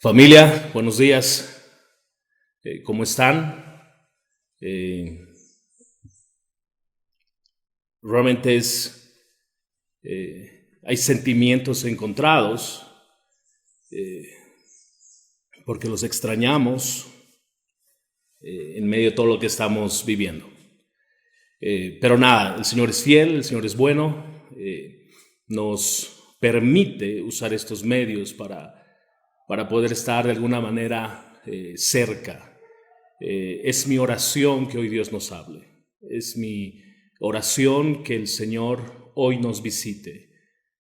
Familia, buenos días. ¿Cómo están? Realmente hay sentimientos encontrados eh, porque los extrañamos en medio de todo lo que estamos viviendo. Pero nada, el Señor es fiel, el Señor es bueno, nos permite usar estos medios para poder estar de alguna manera cerca. Es mi oración que hoy Dios nos hable. Es mi oración que el Señor hoy nos visite,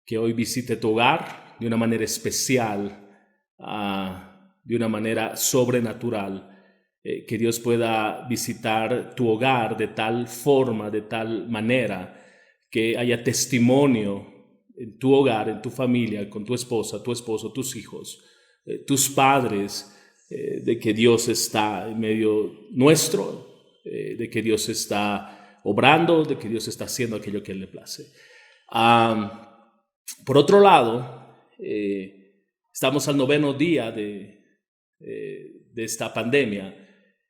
que hoy visite tu hogar de una manera especial, de una manera sobrenatural, que Dios pueda visitar tu hogar de tal forma, de tal manera, que haya testimonio en tu hogar, en tu familia, con tu esposa, tu esposo, tus hijos, tus padres, de que Dios está en medio nuestro, de que Dios está obrando, de que Dios está haciendo aquello que Él le place. Por otro lado, estamos al 9º día de esta pandemia,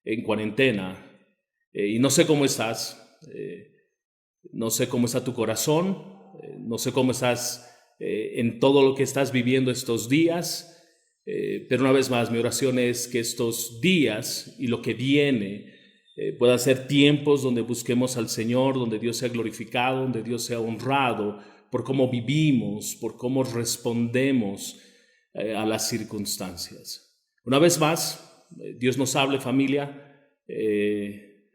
en cuarentena, y no sé cómo estás, no sé cómo está tu corazón, no sé cómo estás en todo lo que estás viviendo estos días, pero una vez más mi oración es que estos días y lo que viene puedan ser tiempos donde busquemos al Señor, donde Dios sea glorificado, donde Dios sea honrado por cómo vivimos, por cómo respondemos a las circunstancias. Una vez más, Dios nos hable, familia,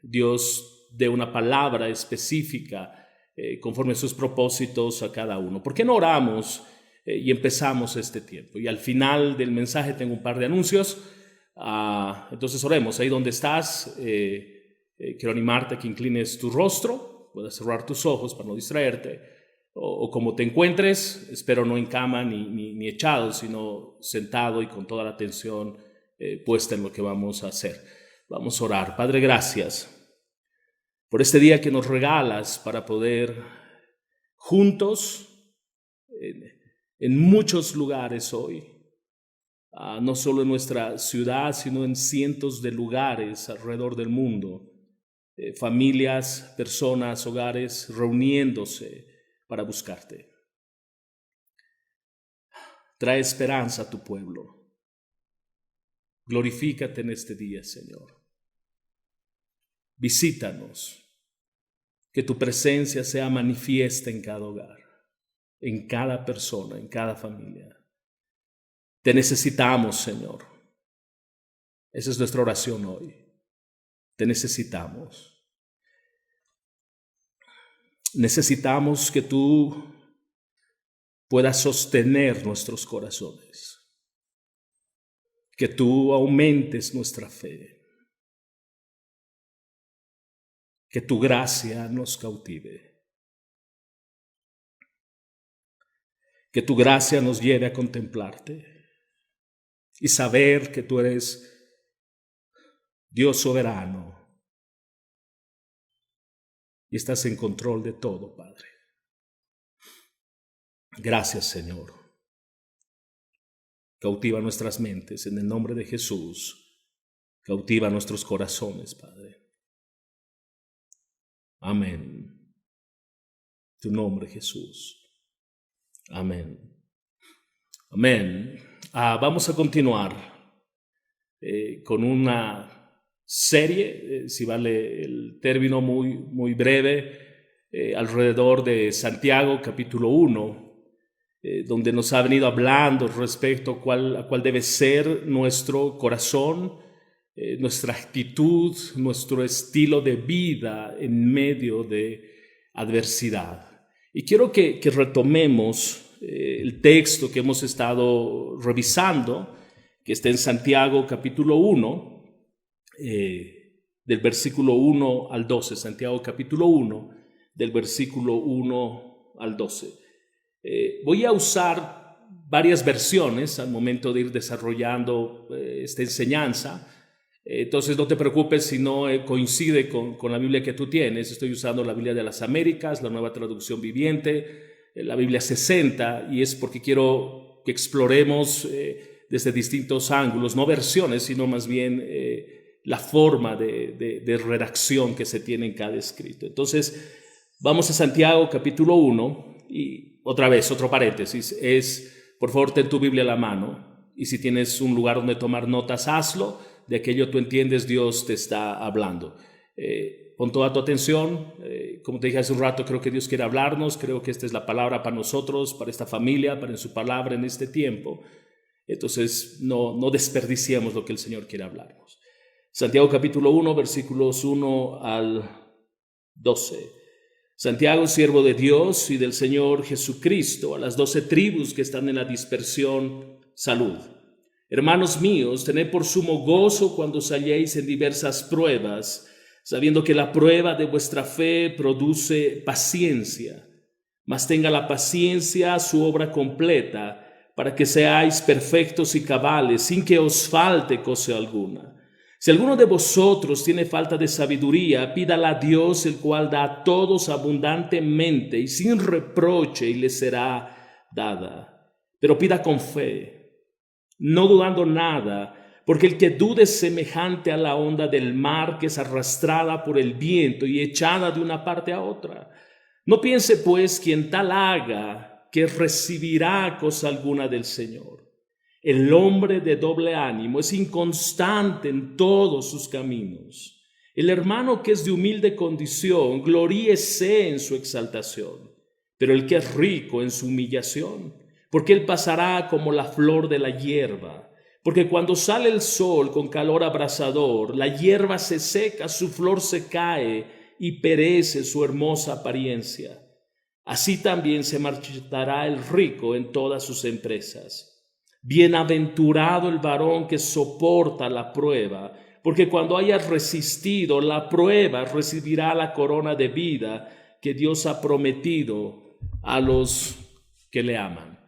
Dios dé una palabra específica conforme a sus propósitos a cada uno. ¿Por qué no oramos y empezamos este tiempo? Y al final del mensaje tengo un par de anuncios, entonces oremos. Ahí donde estás, quiero animarte a que inclines tu rostro, puedas cerrar tus ojos para no distraerte, o como te encuentres, espero no en cama ni echado, sino sentado y con toda la atención puesta en lo que vamos a hacer. Vamos a orar. Padre, gracias por este día que nos regalas para poder juntos en muchos lugares hoy, no solo en nuestra ciudad, sino en cientos de lugares alrededor del mundo, familias, personas, hogares reuniéndose para buscarte. Trae esperanza a tu pueblo. Glorifícate en este día, Señor. Visítanos. Que tu presencia sea manifiesta en cada hogar, en cada persona, en cada familia. Te necesitamos, Señor. Esa es nuestra oración hoy. Te necesitamos. Necesitamos que tú puedas sostener nuestros corazones, que tú aumentes nuestra fe, que tu gracia nos cautive, que tu gracia nos lleve a contemplarte y saber que tú eres Dios soberano y estás en control de todo, Padre. Gracias, Señor. Cautiva nuestras mentes en el nombre de Jesús. Cautiva nuestros corazones, Padre. Amén. Tu nombre, Jesús. Amén. Amén. Vamos a continuar con una serie, si vale el término muy breve, alrededor de Santiago capítulo 1, donde nos ha venido hablando respecto a cuál debe ser nuestro corazón, nuestra actitud, nuestro estilo de vida en medio de adversidad. Y quiero que retomemos el texto que hemos estado revisando, que está en Santiago capítulo 1, del versículo 1 al 12. Santiago capítulo 1, del versículo 1 al 12. Voy a usar varias versiones al momento de ir desarrollando esta enseñanza. Entonces no te preocupes si no coincide con la Biblia que tú tienes. Estoy usando la Biblia de las Américas, la Nueva Traducción Viviente, la Biblia 60, y es porque quiero que exploremos desde distintos ángulos, no versiones, sino más bien la forma de redacción que se tiene en cada escrito. Entonces, vamos a Santiago capítulo 1 y otra vez, otro paréntesis, por favor, ten tu Biblia a la mano y si tienes un lugar donde tomar notas, hazlo. De aquello tú entiendes, Dios te está hablando. Pon toda tu atención. Como te dije hace un rato, creo que Dios quiere hablarnos. Creo que esta es la palabra para nosotros, para esta familia, para en su palabra en este tiempo. Entonces, no desperdiciemos lo que el Señor quiere hablarnos. Santiago capítulo 1, versículos 1 al 12. Santiago, siervo de Dios y del Señor Jesucristo, a las 12 tribus que están en la dispersión, salud. Hermanos míos, tened por sumo gozo cuando os halléis en diversas pruebas, sabiendo que la prueba de vuestra fe produce paciencia. Mas tenga la paciencia su obra completa, para que seáis perfectos y cabales, sin que os falte cosa alguna. Si alguno de vosotros tiene falta de sabiduría, pídala a Dios, el cual da a todos abundantemente y sin reproche, y le será dada. Pero pida con fe, no dudando nada, porque el que dude es semejante a la onda del mar, que es arrastrada por el viento y echada de una parte a otra. No piense pues quien tal haga, que recibirá cosa alguna del Señor. El hombre de doble ánimo es inconstante en todos sus caminos. El hermano que es de humilde condición, gloríese en su exaltación, pero el que es rico en su humillación, porque él pasará como la flor de la hierba. Porque cuando sale el sol con calor abrasador, la hierba se seca, su flor se cae y perece su hermosa apariencia. Así también se marchitará el rico en todas sus empresas. Bienaventurado el varón que soporta la prueba, porque cuando haya resistido la prueba recibirá la corona de vida que Dios ha prometido a los que le aman.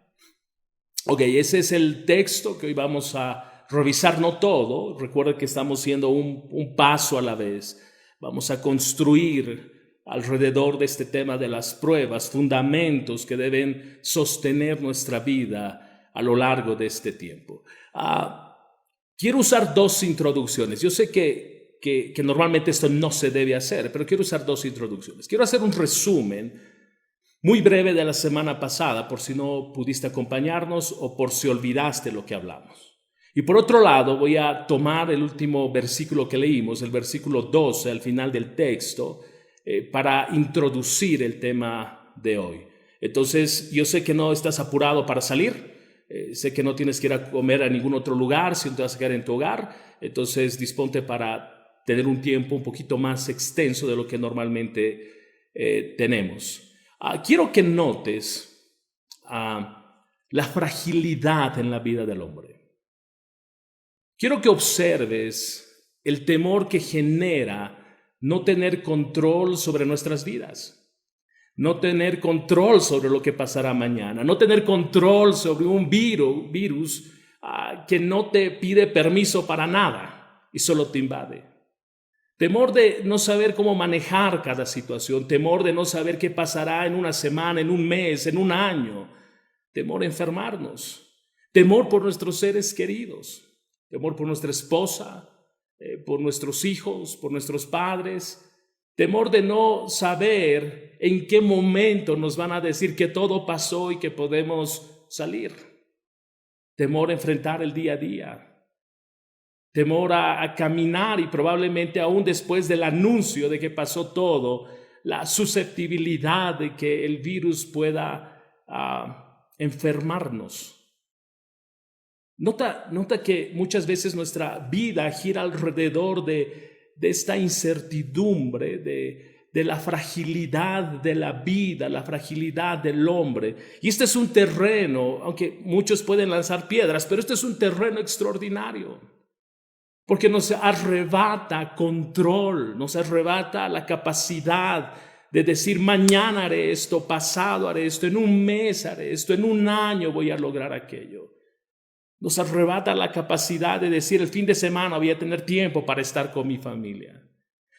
Ok, ese es el texto que hoy vamos a revisar, no todo. Recuerda que estamos haciendo un paso a la vez. Vamos a construir alrededor de este tema de las pruebas, fundamentos que deben sostener nuestra vida a lo largo de este tiempo. Quiero usar dos introducciones. Yo sé que normalmente esto no se debe hacer, pero quiero usar dos introducciones. Quiero hacer un resumen muy breve de la semana pasada, por si no pudiste acompañarnos o por si olvidaste lo que hablamos. Y por otro lado, voy a tomar el último versículo que leímos, el versículo 12, al final del texto, para introducir el tema de hoy. Entonces, yo sé que no estás apurado para salir. Sé que no tienes que ir a comer a ningún otro lugar, si no te vas a quedar en tu hogar. Entonces, disponte para tener un tiempo un poquito más extenso de lo que normalmente tenemos. Quiero que notes la fragilidad en la vida del hombre. Quiero que observes el temor que genera no tener control sobre nuestras vidas. No tener control sobre lo que pasará mañana, no tener control sobre un virus que no te pide permiso para nada y solo te invade. Temor de no saber cómo manejar cada situación, temor de no saber qué pasará en una semana, en un mes, en un año, temor a enfermarnos, temor por nuestros seres queridos, temor por nuestra esposa, por nuestros hijos, por nuestros padres. Temor de no saber en qué momento nos van a decir que todo pasó y que podemos salir. Temor a enfrentar el día a día. Temor a caminar y probablemente aún después del anuncio de que pasó todo, la susceptibilidad de que el virus pueda enfermarnos. Nota que muchas veces nuestra vida gira alrededor de esta incertidumbre, de la fragilidad de la vida, la fragilidad del hombre. Y este es un terreno, aunque muchos pueden lanzar piedras, pero este es un terreno extraordinario, porque nos arrebata control, nos arrebata la capacidad de decir mañana haré esto, pasado haré esto, en un mes haré esto, en un año voy a lograr aquello. Nos arrebata la capacidad de decir el fin de semana voy a tener tiempo para estar con mi familia.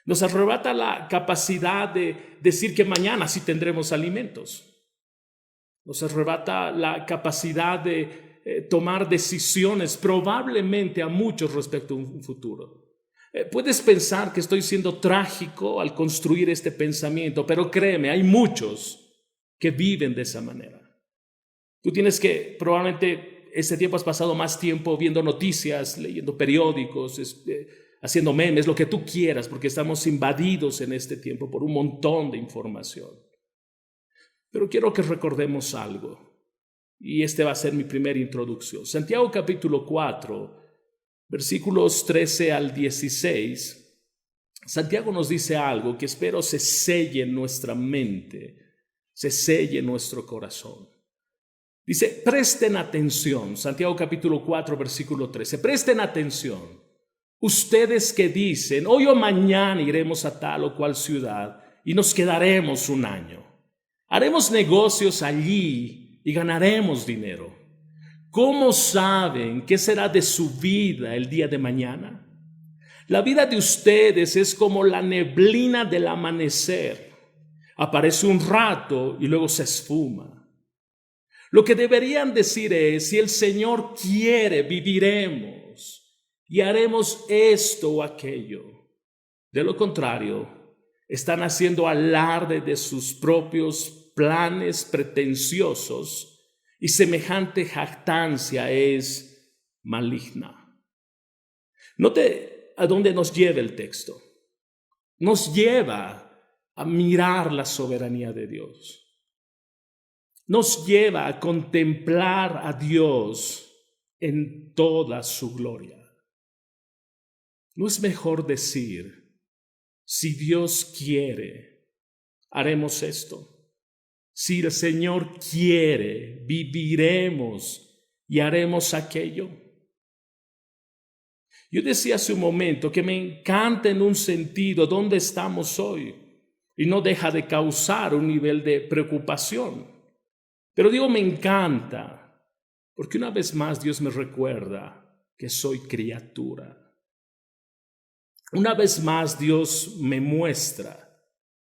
Nos arrebata la capacidad de decir que mañana sí tendremos alimentos. Nos arrebata la capacidad de tomar decisiones probablemente a muchos respecto a un futuro. Puedes pensar que estoy siendo trágico al construir este pensamiento, pero créeme, hay muchos que viven de esa manera. Tú tienes que, probablemente este tiempo has pasado más tiempo viendo noticias, leyendo periódicos, haciendo memes, lo que tú quieras, porque estamos invadidos en este tiempo por un montón de información. Pero quiero que recordemos algo, y este va a ser mi primera introducción. Santiago capítulo 4, versículos 13 al 16, Santiago nos dice algo que espero se selle en nuestra mente, se selle en nuestro corazón. Dice, presten atención, Santiago capítulo 4, versículo 13, presten atención. Ustedes que dicen, hoy o mañana iremos a tal o cual ciudad y nos quedaremos un año. Haremos negocios allí y ganaremos dinero. ¿Cómo saben qué será de su vida el día de mañana? La vida de ustedes es como la neblina del amanecer. Aparece un rato y luego se esfuma. Lo que deberían decir es, si el Señor quiere, viviremos y haremos esto o aquello. De lo contrario, están haciendo alarde de sus propios planes pretenciosos y semejante jactancia es maligna. Note a dónde nos lleva el texto. Nos lleva a mirar la soberanía de Dios. Nos lleva a contemplar a Dios en toda su gloria. ¿No es mejor decir, si Dios quiere, haremos esto? Si el Señor quiere, viviremos y haremos aquello. Yo decía hace un momento que me encanta en un sentido dónde estamos hoy y no deja de causar un nivel de preocupación. Pero digo me encanta porque una vez más Dios me recuerda que soy criatura. Una vez más Dios me muestra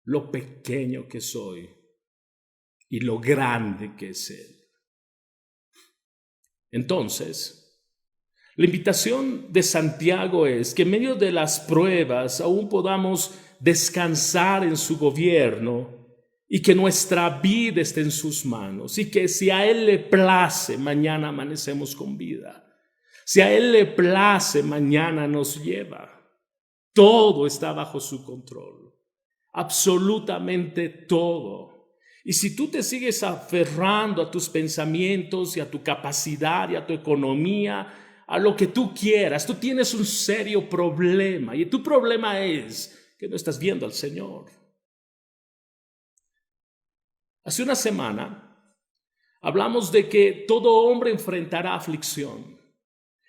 lo pequeño que soy y lo grande que es Él. Entonces, la invitación de Santiago es que en medio de las pruebas aún podamos descansar en su gobierno y que nuestra vida esté en sus manos y que si a Él le place, mañana amanecemos con vida. Si a Él le place, mañana nos lleva. Todo está bajo su control, absolutamente todo. Y si tú te sigues aferrando a tus pensamientos y a tu capacidad y a tu economía, a lo que tú quieras, tú tienes un serio problema. Y tu problema es que no estás viendo al Señor. Hace una semana hablamos de que todo hombre enfrentará aflicción,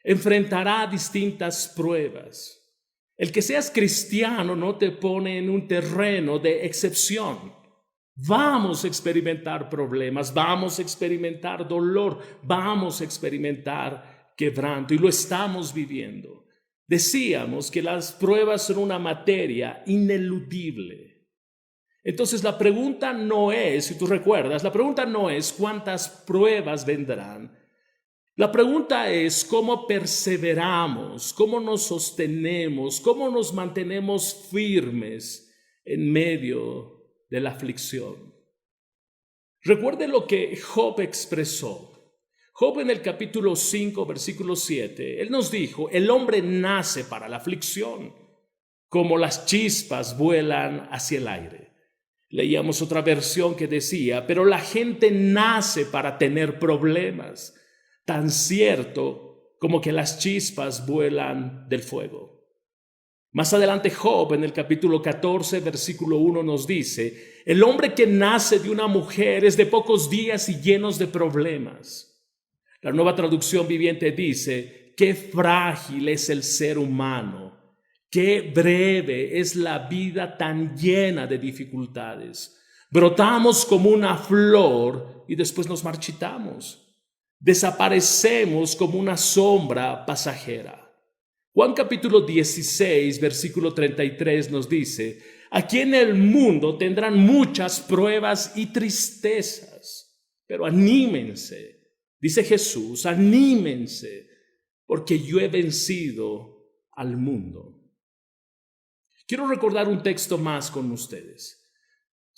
enfrentará distintas pruebas. El que seas cristiano no te pone en un terreno de excepción. Vamos a experimentar problemas, vamos a experimentar dolor, vamos a experimentar quebranto y lo estamos viviendo. Decíamos que las pruebas son una materia ineludible. Entonces la pregunta no es, si tú recuerdas, la pregunta no es cuántas pruebas vendrán. La pregunta es cómo perseveramos, cómo nos sostenemos, cómo nos mantenemos firmes en medio de la aflicción. Recuerde lo que Job expresó. Job en el capítulo 5, versículo 7, él nos dijo, el hombre nace para la aflicción, como las chispas vuelan hacia el aire. Leíamos otra versión que decía, pero la gente nace para tener problemas, tan cierto como que las chispas vuelan del fuego. Más adelante Job en el capítulo 14, versículo 1 nos dice, el hombre que nace de una mujer es de pocos días y llenos de problemas. La Nueva Traducción Viviente dice, qué frágil es el ser humano. Qué breve es la vida tan llena de dificultades. Brotamos como una flor y después nos marchitamos. Desaparecemos como una sombra pasajera. Juan capítulo 16, versículo 33 nos dice, aquí en el mundo tendrán muchas pruebas y tristezas, pero anímense, Dice Jesús, anímense, porque yo he vencido al mundo. Quiero recordar un texto más con ustedes.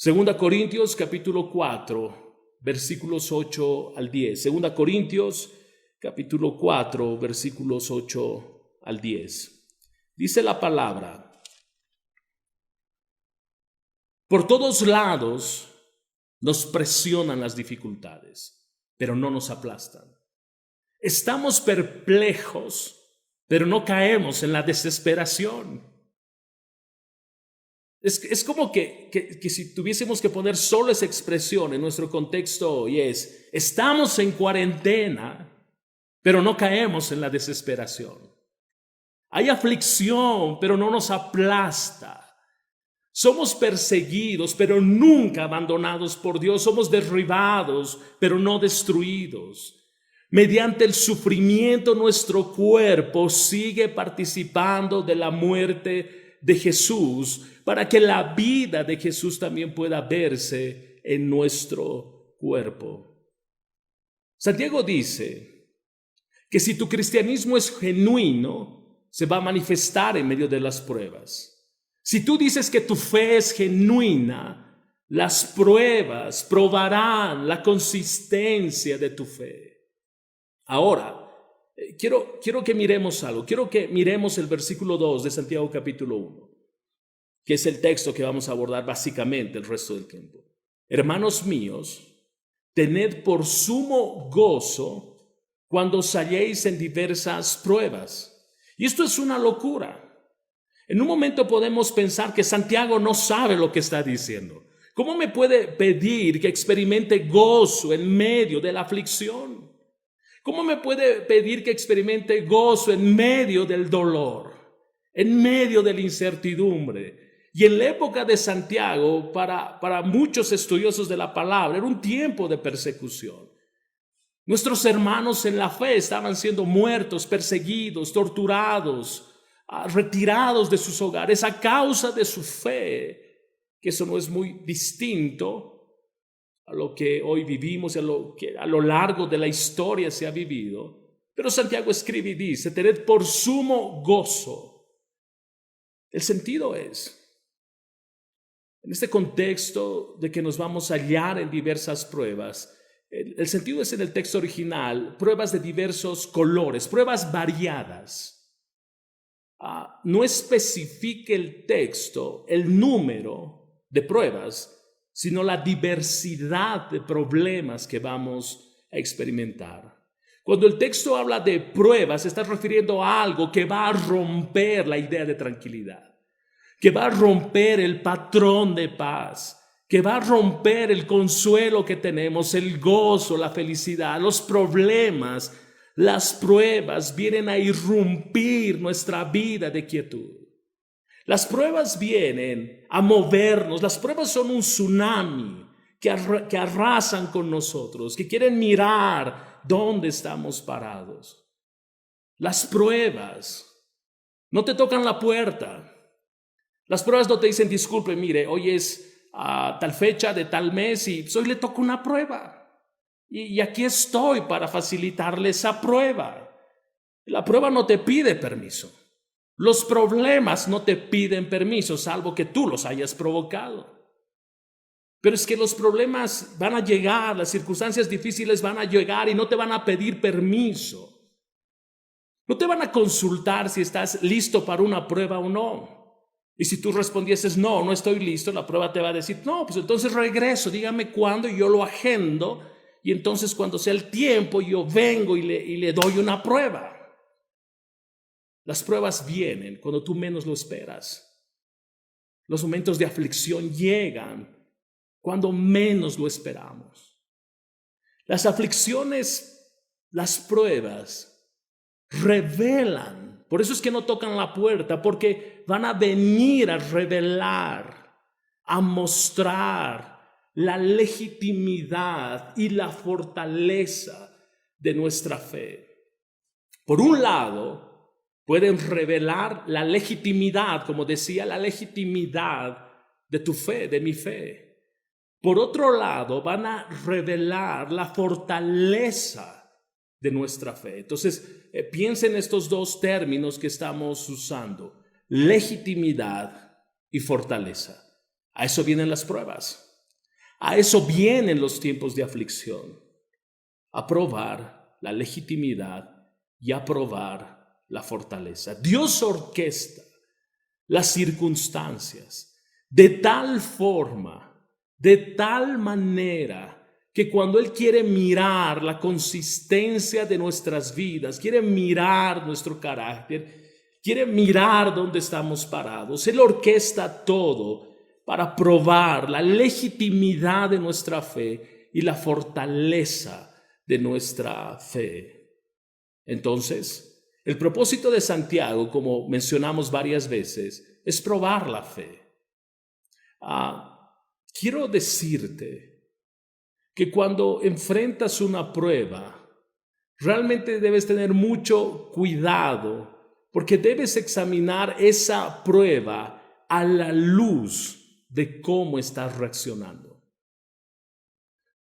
2 Corintios capítulo 4, versículos 8 al 10. 2 Corintios capítulo 4, versículos 8 al 10. Dice la palabra: por todos lados nos presionan las dificultades, pero no nos aplastan. Estamos perplejos, pero no caemos en la desesperación. Es como que si tuviésemos que poner solo esa expresión en nuestro contexto hoy es: estamos en cuarentena, pero no caemos en la desesperación. Hay aflicción, pero no nos aplasta. Somos perseguidos, pero nunca abandonados por Dios. Somos derribados, pero no destruidos. Mediante el sufrimiento, nuestro cuerpo sigue participando de la muerte de Jesús, para que la vida de Jesús también pueda verse en nuestro cuerpo. Santiago dice que si tu cristianismo es genuino, se va a manifestar en medio de las pruebas. Si tú dices que tu fe es genuina, las pruebas probarán la consistencia de tu fe. Ahora, quiero que miremos algo. Quiero que miremos el versículo 2 de Santiago capítulo 1, que es el texto que vamos a abordar básicamente el resto del tiempo. Hermanos míos, tened por sumo gozo cuando os halléis en diversas pruebas. Y esto es una locura. En un momento podemos pensar que Santiago no sabe lo que está diciendo. ¿Cómo me puede pedir que experimente gozo en medio de la aflicción? ¿Cómo me puede pedir que experimente gozo en medio del dolor, en medio de la incertidumbre? Y en la época de Santiago, para muchos estudiosos de la palabra, era un tiempo de persecución. Nuestros hermanos en la fe estaban siendo muertos, perseguidos, torturados, retirados de sus hogares a causa de su fe, que eso no es muy distinto a lo que hoy vivimos y a lo que a lo largo de la historia se ha vivido. Pero Santiago escribe y dice: tened por sumo gozo. El sentido es, en este contexto de que nos vamos a hallar en diversas pruebas, el sentido es en el texto original, pruebas de diversos colores, pruebas variadas. No especifica el texto el número de pruebas, sino la diversidad de problemas que vamos a experimentar. Cuando el texto habla de pruebas, se está refiriendo a algo que va a romper la idea de tranquilidad, que va a romper el patrón de paz, que va a romper el consuelo que tenemos, el gozo, la felicidad. Los problemas, las pruebas vienen a irrumpir nuestra vida de quietud. Las pruebas vienen a movernos. Las pruebas son un tsunami que arrasan con nosotros, que quieren mirar dónde estamos parados. Las pruebas no te tocan la puerta. Las pruebas no te dicen: disculpe, mire, hoy es tal fecha de tal mes y hoy le toca una prueba. Y aquí estoy para facilitarle esa prueba. La prueba no te pide permiso. Los problemas no te piden permiso, salvo que tú los hayas provocado. Pero es que los problemas van a llegar, las circunstancias difíciles van a llegar y no te van a pedir permiso. No te van a consultar si estás listo para una prueba o no. Y si tú respondieses: no estoy listo, la prueba te va a decir: no, pues entonces regreso, dígame cuándo y yo lo agendo. Y entonces cuando sea el tiempo yo vengo y le doy una prueba. Las pruebas vienen cuando tú menos lo esperas. Los momentos de aflicción llegan cuando menos lo esperamos. Las aflicciones, las pruebas revelan. Por eso es que no tocan la puerta, porque van a venir a revelar, a mostrar la legitimidad y la fortaleza de nuestra fe. Por un lado, pueden revelar la legitimidad, como decía, la legitimidad de tu fe, de mi fe. Por otro lado, van a revelar la fortaleza de nuestra fe. Entonces, piensen en estos dos términos que estamos usando: legitimidad y fortaleza. A eso vienen las pruebas. A eso vienen los tiempos de aflicción. A probar la legitimidad y a probar la fortaleza. Dios orquesta las circunstancias de tal forma, de tal manera, que cuando Él quiere mirar la consistencia de nuestras vidas, quiere mirar nuestro carácter, quiere mirar dónde estamos parados, Él orquesta todo para probar la legitimidad de nuestra fe y la fortaleza de nuestra fe. Entonces, el propósito de Santiago, como mencionamos varias veces, es probar la fe. Quiero decirte que cuando enfrentas una prueba, realmente debes tener mucho cuidado, porque debes examinar esa prueba a la luz de cómo estás reaccionando.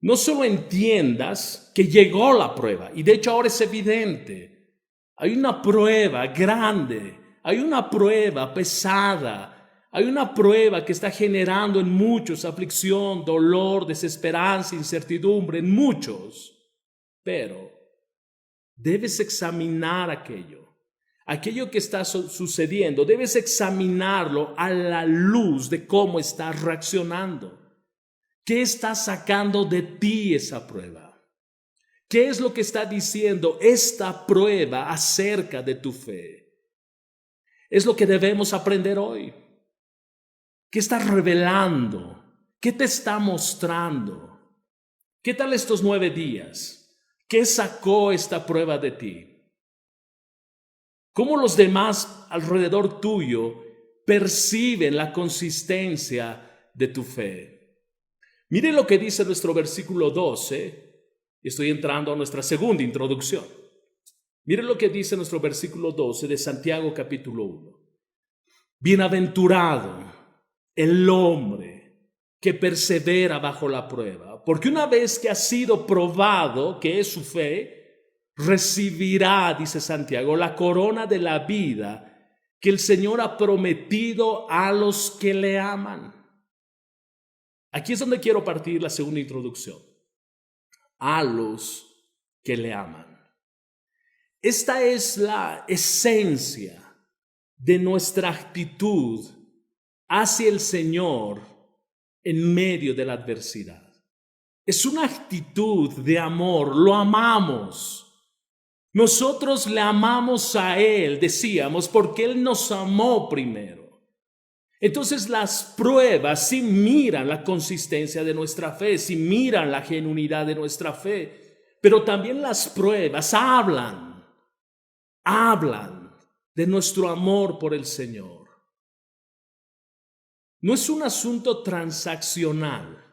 No solo entiendas que llegó la prueba, y de hecho ahora es evidente, hay una prueba grande, hay una prueba pesada, hay una prueba que está generando en muchos aflicción, dolor, desesperanza, incertidumbre, en muchos. Pero debes examinar aquello que está sucediendo, debes examinarlo a la luz de cómo estás reaccionando. ¿Qué está sacando de ti esa prueba? ¿Qué es lo que está diciendo esta prueba acerca de tu fe? Es lo que debemos aprender hoy. ¿Qué está revelando? ¿Qué te está mostrando? ¿Qué tal estos 9 días? ¿Qué sacó esta prueba de ti? ¿Cómo los demás alrededor tuyo perciben la consistencia de tu fe? Mire lo que dice nuestro versículo 12. Estoy entrando a nuestra segunda introducción. Mire lo que dice nuestro versículo 12 de Santiago capítulo 1. Bienaventurado el hombre que persevera bajo la prueba, porque una vez que ha sido probado, que es su fe, recibirá, dice Santiago, la corona de la vida que el Señor ha prometido a los que le aman. Aquí es donde quiero partir la segunda introducción. A los que le aman. Esta es la esencia de nuestra actitud hacia el Señor en medio de la adversidad. Es una actitud de amor, lo amamos. Nosotros le amamos a Él, decíamos, porque Él nos amó primero. Entonces las pruebas sí miran la consistencia de nuestra fe, sí miran la genuinidad de nuestra fe, pero también las pruebas hablan de nuestro amor por el Señor. No es un asunto transaccional.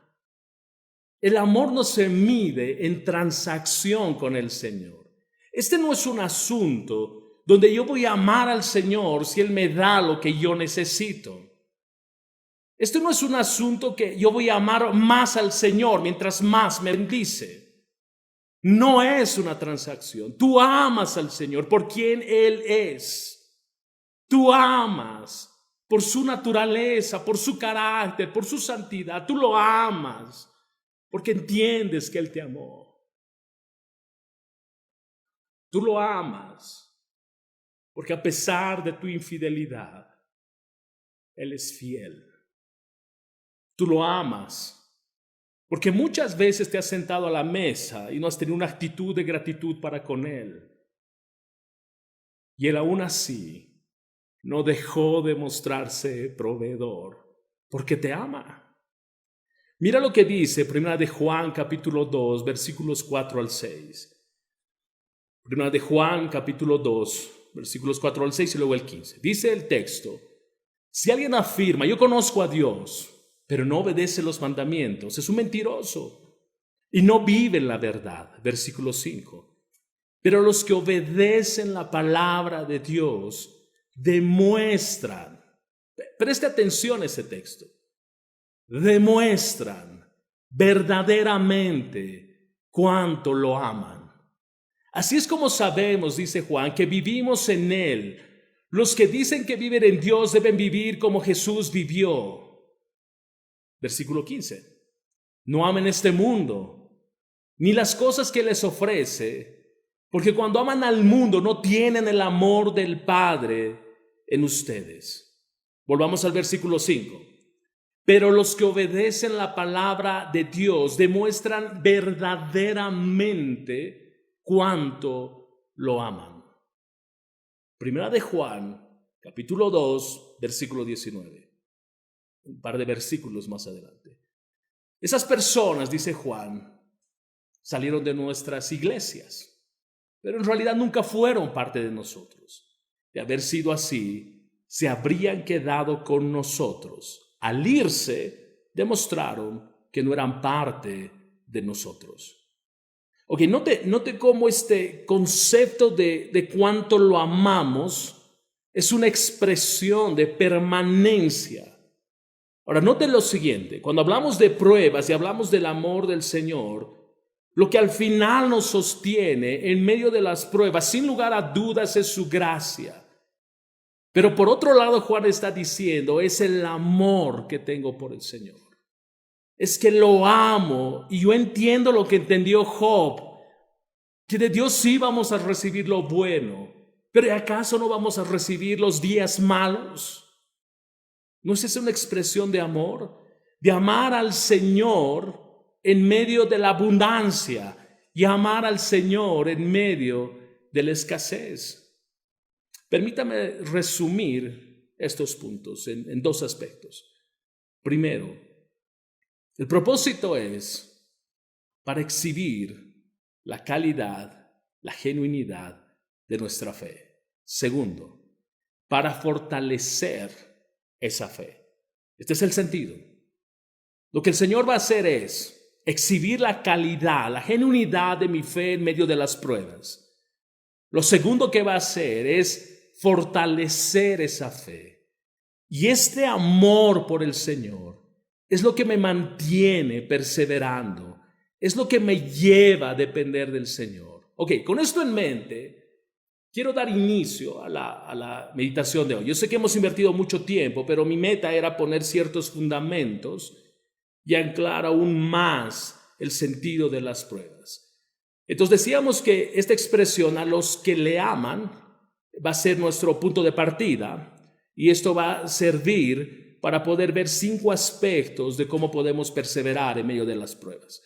El amor no se mide en transacción con el Señor. Este no es un asunto donde yo voy a amar al Señor si Él me da lo que yo necesito. Este no es un asunto que yo voy a amar más al Señor mientras más me bendice. No es una transacción. Tú amas al Señor por quien Él es. Tú amas por su naturaleza, por su carácter, por su santidad. Tú lo amas porque entiendes que Él te amó. Tú lo amas porque a pesar de tu infidelidad, Él es fiel. Tú lo amas porque muchas veces te has sentado a la mesa y no has tenido una actitud de gratitud para con Él. Y Él aún así no dejó de mostrarse proveedor porque te ama. Mira lo que dice 1 de Juan capítulo 2 versículos 4 al 6. 1 de Juan capítulo 2 versículos 4 al 6 y luego el 15. Dice el texto: si alguien afirma yo conozco a Dios, pero no obedece los mandamientos, es un mentiroso y no vive en la verdad. Versículo 5. Pero los que obedecen la palabra de Dios demuestran, preste atención a ese texto, demuestran verdaderamente cuánto lo aman. Así es como sabemos, dice Juan, que vivimos en Él. Los que dicen que viven en Dios deben vivir como Jesús vivió. Versículo 15. No amen este mundo, ni las cosas que les ofrece, porque cuando aman al mundo no tienen el amor del Padre en ustedes. Volvamos al versículo 5. Pero los que obedecen la palabra de Dios demuestran verdaderamente cuánto lo aman. Primera de Juan, capítulo 2, versículo 19. Un par de versículos más adelante. Esas personas, dice Juan, salieron de nuestras iglesias, pero en realidad nunca fueron parte de nosotros. De haber sido así, se habrían quedado con nosotros. Al irse, demostraron que no eran parte de nosotros. Ok, note cómo este concepto de cuánto lo amamos es una expresión de permanencia. Ahora, note lo siguiente, cuando hablamos de pruebas y hablamos del amor del Señor, lo que al final nos sostiene en medio de las pruebas, sin lugar a dudas, es su gracia. Pero por otro lado, Juan está diciendo, es el amor que tengo por el Señor. Es que lo amo y yo entiendo lo que entendió Job, que de Dios sí vamos a recibir lo bueno, pero ¿acaso no vamos a recibir los días malos? ¿No es esa una expresión de amor? De amar al Señor en medio de la abundancia y amar al Señor en medio de la escasez. Permítame resumir estos puntos en dos aspectos. Primero, el propósito es para exhibir la calidad, la genuinidad de nuestra fe. Segundo, para fortalecer esa fe. Este es el sentido. Lo que el Señor va a hacer es exhibir la calidad, la genuinidad de mi fe en medio de las pruebas. Lo segundo que va a hacer es fortalecer esa fe. Y este amor por el Señor es lo que me mantiene perseverando, es lo que me lleva a depender del Señor. Ok, con esto en mente, quiero dar inicio a la meditación de hoy. Yo sé que hemos invertido mucho tiempo, pero mi meta era poner ciertos fundamentos y anclar aún más el sentido de las pruebas. Entonces decíamos que esta expresión, a los que le aman, va a ser nuestro punto de partida, y esto va a servir para poder ver 5 aspectos de cómo podemos perseverar en medio de las pruebas.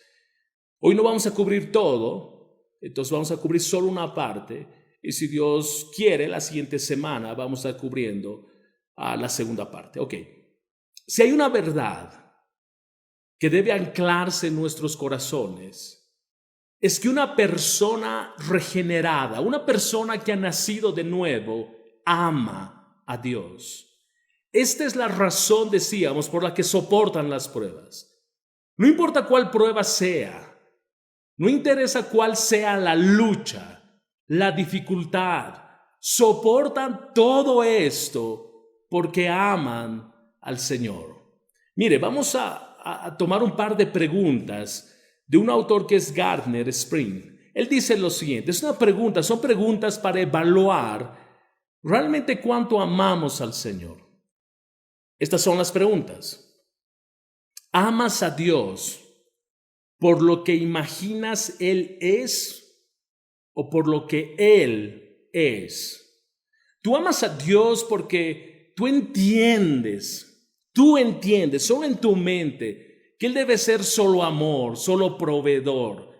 Hoy no vamos a cubrir todo, entonces vamos a cubrir solo una parte, y si Dios quiere, la siguiente semana vamos a estar cubriendo la segunda parte. Ok, si hay una verdad que debe anclarse en nuestros corazones, es que una persona regenerada, una persona que ha nacido de nuevo, ama a Dios. Esta es la razón, decíamos, por la que soportan las pruebas. No importa cuál prueba sea, no interesa cuál sea la lucha, la dificultad, soportan todo esto porque aman al Señor. Mire, vamos a tomar un par de preguntas de un autor que es Gardner Spring. Él dice lo siguiente, son preguntas para evaluar realmente cuánto amamos al Señor. Estas son las preguntas. ¿Amas a Dios por lo que imaginas Él es o por lo que Él es? ¿Tú amas a Dios porque tú entiendes, solo en tu mente, que Él debe ser solo amor, solo proveedor?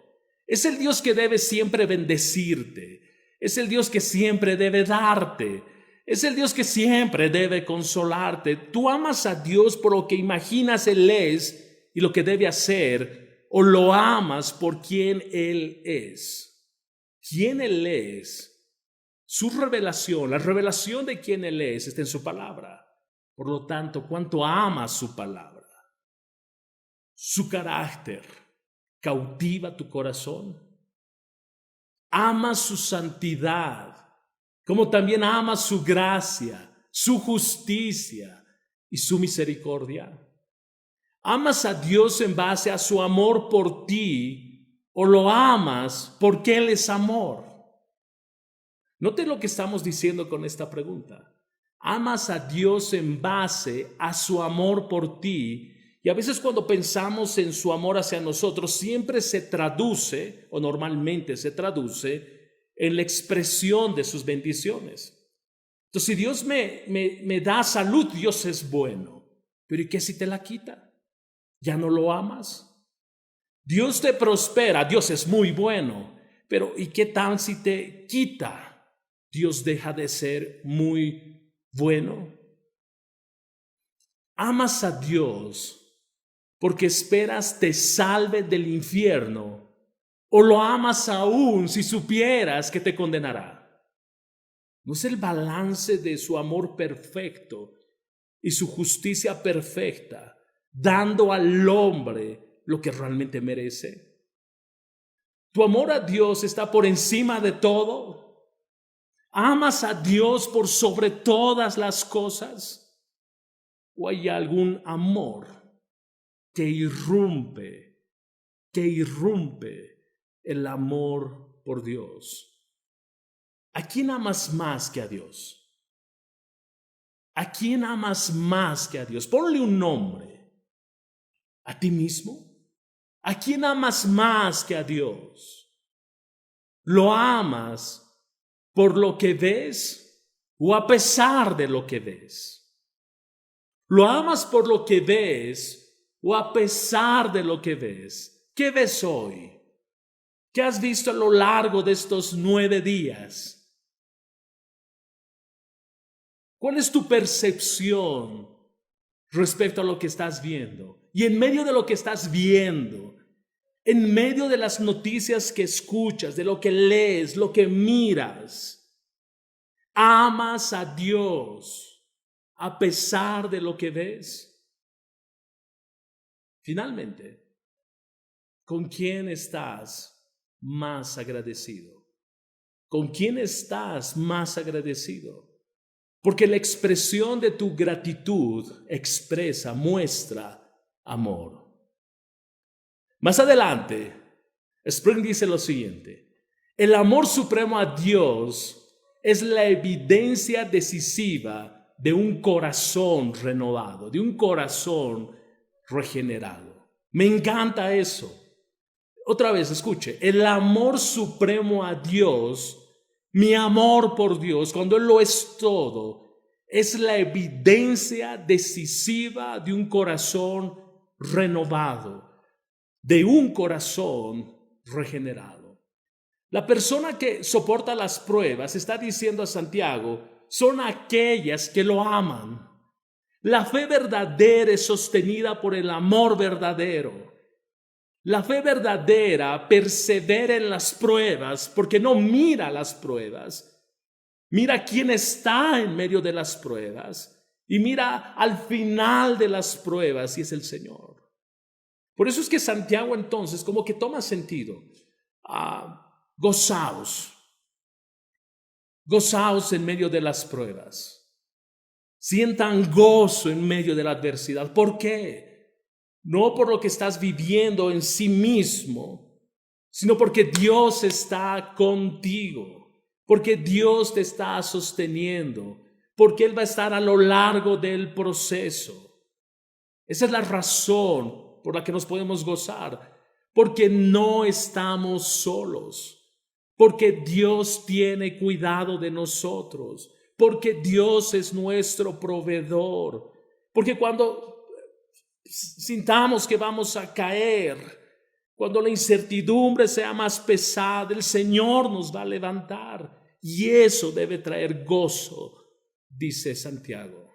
Es el Dios que debe siempre bendecirte. Es el Dios que siempre debe darte. Es el Dios que siempre debe consolarte. Tú amas a Dios por lo que imaginas Él es y lo que debe hacer, o lo amas por quien Él es. ¿Quién Él es? Su revelación, la revelación de quién Él es, está en su palabra. Por lo tanto, ¿cuánto amas su palabra? Su carácter cautiva tu corazón. Amas su santidad, como también amas su gracia, su justicia y su misericordia. ¿Amas a Dios en base a su amor por ti o lo amas porque Él es amor? Note lo que estamos diciendo con esta pregunta. Amas a Dios en base a su amor por ti. Y a veces cuando pensamos en su amor hacia nosotros, siempre se traduce, o normalmente se traduce, en la expresión de sus bendiciones. Entonces, si Dios me da salud, Dios es bueno. Pero ¿y qué si te la quita? ¿Ya no lo amas? Dios te prospera, Dios es muy bueno. Pero ¿y qué tal si te quita? Dios deja de ser muy bueno. Amas a Dios porque esperas te salve del infierno, o lo amas aún si supieras que te condenará. ¿No es el balance de su amor perfecto y su justicia perfecta, dando al hombre lo que realmente merece? ¿Tu amor a Dios está por encima de todo? ¿Amas a Dios por sobre todas las cosas? ¿O hay algún amor que irrumpe el amor por Dios? ¿A quién amas más que a Dios? ¿A quién amas más que a Dios? Ponle un nombre. ¿A ti mismo? ¿A quién amas más que a Dios? ¿Lo amas por lo que ves o a pesar de lo que ves? ¿Lo amas por lo que ves o a pesar de lo que ves? ¿Qué ves hoy? ¿Qué has visto a lo largo de estos 9 días? ¿Cuál es tu percepción respecto a lo que estás viendo? Y en medio de lo que estás viendo, en medio de las noticias que escuchas, de lo que lees, lo que miras, ¿amas a Dios a pesar de lo que ves? Finalmente, ¿con quién estás más agradecido? ¿Con quién estás más agradecido? Porque la expresión de tu gratitud muestra amor. Más adelante, Spring dice lo siguiente: el amor supremo a Dios es la evidencia decisiva de un corazón renovado, de un corazón regenerado. Me encanta eso. Otra vez, escuche, el amor supremo a Dios, mi amor por Dios, cuando Él lo es todo, es la evidencia decisiva de un corazón renovado, de un corazón regenerado. La persona que soporta las pruebas, está diciendo a Santiago, son aquellas que lo aman. La fe verdadera es sostenida por el amor verdadero. La fe verdadera persevera en las pruebas porque no mira las pruebas, mira quién está en medio de las pruebas y mira al final de las pruebas, y es el Señor. Por eso es que Santiago entonces como que toma sentido. Gozaos en medio de las pruebas. Sientan gozo en medio de la adversidad. ¿Por qué? No por lo que estás viviendo en sí mismo, sino porque Dios está contigo, porque Dios te está sosteniendo, porque Él va a estar a lo largo del proceso. Esa es la razón por la que nos podemos gozar, porque no estamos solos, porque Dios tiene cuidado de nosotros, porque Dios es nuestro proveedor, porque cuando sintamos que vamos a caer, cuando la incertidumbre sea más pesada, el Señor nos va a levantar, y eso debe traer gozo, dice Santiago.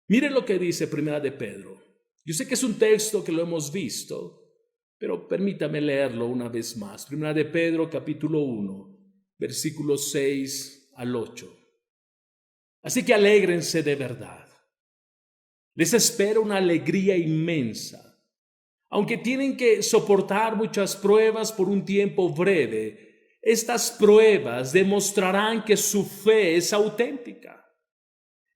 Mire lo que dice Primera de Pedro. Yo sé que es un texto que lo hemos visto, pero permítame leerlo una vez más. Primera de Pedro, capítulo 1, versículos 6 al 8. Así que alégrense de verdad. Les espera una alegría inmensa. Aunque tienen que soportar muchas pruebas por un tiempo breve, estas pruebas demostrarán que su fe es auténtica.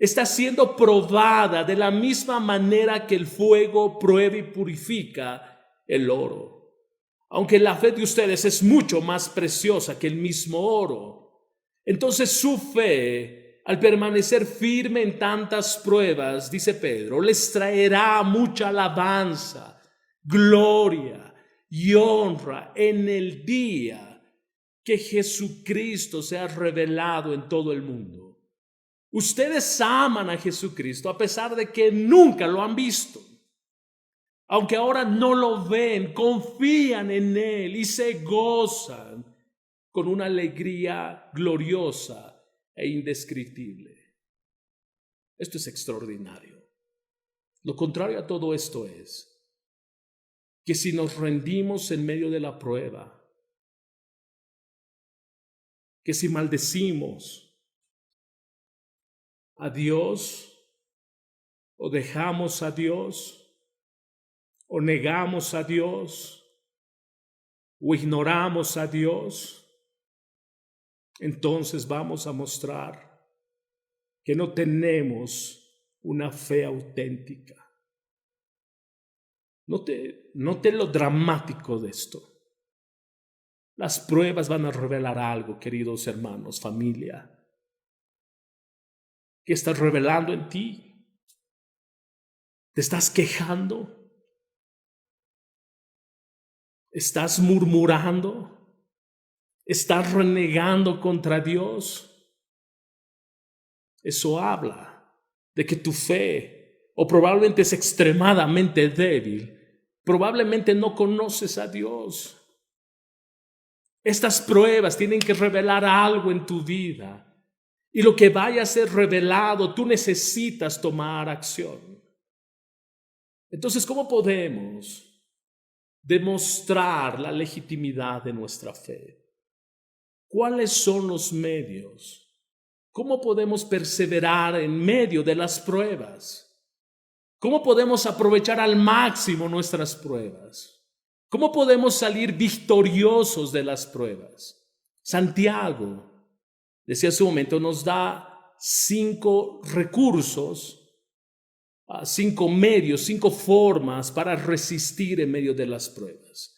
Está siendo probada de la misma manera que el fuego prueba y purifica el oro. aunque la fe de ustedes es mucho más preciosa que el mismo oro. Entonces su fe, al permanecer firme en tantas pruebas, dice Pedro, les traerá mucha alabanza, gloria y honra en el día que Jesucristo sea revelado en todo el mundo. Ustedes aman a Jesucristo a pesar de que nunca lo han visto. Aunque ahora no lo ven, confían en Él y se gozan con una alegría gloriosa e indescriptible. Esto es extraordinario. Lo contrario a todo esto es que si nos rendimos en medio de la prueba, que si maldecimos a Dios o dejamos a Dios o negamos a Dios o ignoramos a Dios, entonces vamos a mostrar que no tenemos una fe auténtica. Note lo dramático de esto. Las pruebas van a revelar algo, queridos hermanos, familia. ¿Qué estás revelando en ti? ¿Te estás quejando? ¿Estás murmurando? ¿Estás renegando contra Dios? Eso habla de que tu fe, o probablemente es extremadamente débil, probablemente no conoces a Dios. Estas pruebas tienen que revelar algo en tu vida. Y lo que vaya a ser revelado, tú necesitas tomar acción. Entonces, ¿cómo podemos demostrar la legitimidad de nuestra fe? ¿Cuáles son los medios? ¿Cómo podemos perseverar en medio de las pruebas? ¿Cómo podemos aprovechar al máximo nuestras pruebas? ¿Cómo podemos salir victoriosos de las pruebas? Santiago, decía hace un momento, nos da 5 recursos, 5 medios, 5 formas para resistir en medio de las pruebas.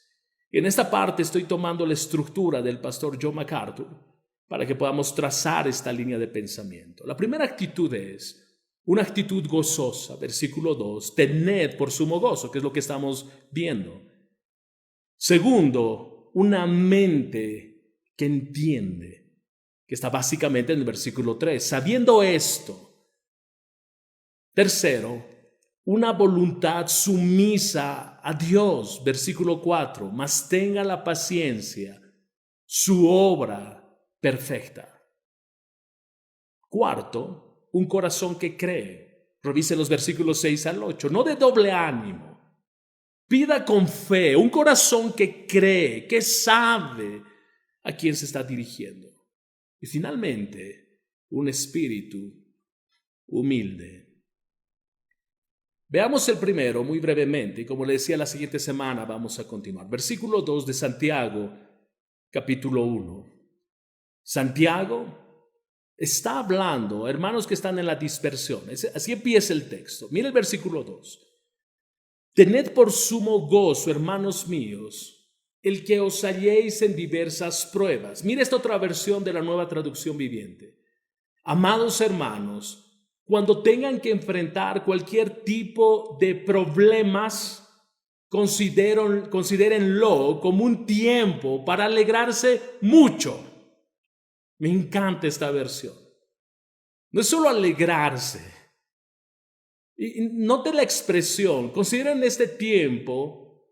Y en esta parte estoy tomando la estructura del pastor John MacArthur para que podamos trazar esta línea de pensamiento. La primera actitud es una actitud gozosa, versículo 2, tened por sumo gozo, que es lo que estamos viendo. Segundo, una mente que entiende, que está básicamente en el versículo 3, sabiendo esto. Tercero, una voluntad sumisa a Dios, versículo 4, mas tenga la paciencia, su obra perfecta. Cuarto, un corazón que cree. Revise los versículos 6 al 8, no de doble ánimo. Pida con fe, un corazón que cree, que sabe a quién se está dirigiendo. Y finalmente, un espíritu humilde. Veamos el primero muy brevemente, y como le decía, la siguiente semana vamos a continuar. Versículo 2 de Santiago, capítulo 1. Santiago está hablando, hermanos que están en la dispersión, así empieza el texto. Mira el versículo 2. Tened por sumo gozo, hermanos míos, el que os halléis en diversas pruebas. Mira esta otra versión de la Nueva Traducción Viviente. Amados hermanos, cuando tengan que enfrentar cualquier tipo de problemas, considérenlo como un tiempo para alegrarse mucho. Me encanta esta versión. No es solo alegrarse. Y note la expresión, consideren este tiempo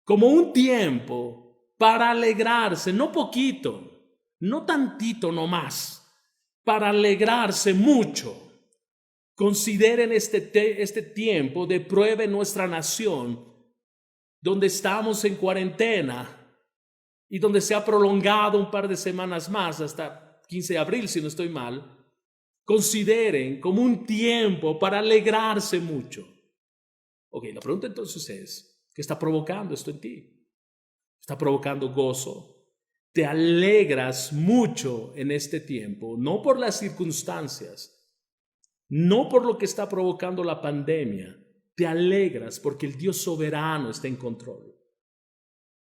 como un tiempo para alegrarse, no poquito, no tantito nomás, para alegrarse mucho. Consideren este tiempo de prueba en nuestra nación, donde estamos en cuarentena y donde se ha prolongado un par de semanas más, hasta 15 de abril, si no estoy mal. Consideren como un tiempo para alegrarse mucho. Ok, la pregunta entonces es, ¿qué está provocando esto en ti? ¿Está provocando gozo? ¿Te alegras mucho en este tiempo? No por las circunstancias, no por lo que está provocando la pandemia. Te alegras porque el Dios soberano está en control.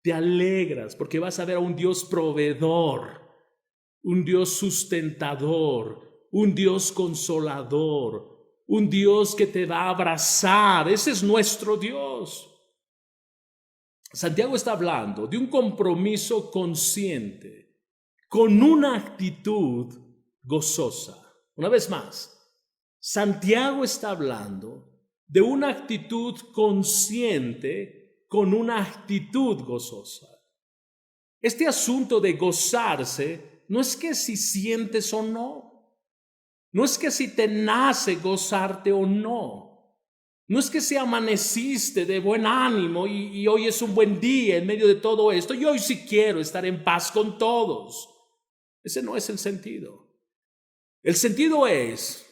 te alegras porque vas a ver a un Dios proveedor, un Dios sustentador, un Dios consolador, un Dios que te va a abrazar. Ese es nuestro Dios. Santiago está hablando de un compromiso consciente con una actitud gozosa. Una vez más, Santiago está hablando de una actitud consciente con una actitud gozosa. Este asunto de gozarse no es que si sientes o no, no es que si te nace gozarte o no, no es que si amaneciste de buen ánimo y hoy es un buen día en medio de todo esto y hoy sí quiero estar en paz con todos. Ese no es el sentido. El sentido es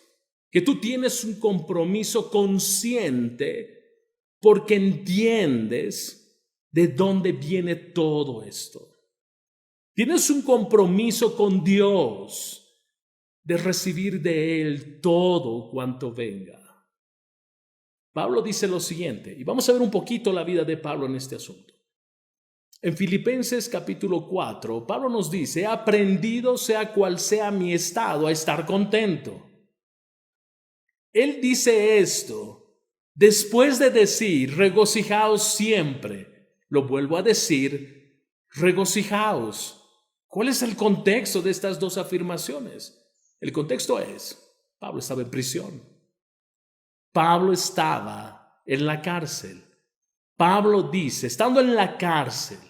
que tú tienes un compromiso consciente porque entiendes de dónde viene todo esto. Tienes un compromiso con Dios de recibir de Él todo cuanto venga. Pablo dice lo siguiente, y vamos a ver un poquito la vida de Pablo en este asunto. En Filipenses capítulo 4, Pablo nos dice, he aprendido, sea cual sea mi estado, a estar contento. Él dice esto después de decir, regocijaos siempre. Lo vuelvo a decir, regocijaos. ¿Cuál es el contexto de estas dos afirmaciones? El contexto es, Pablo estaba en prisión. Pablo estaba en la cárcel. Pablo dice, estando en la cárcel,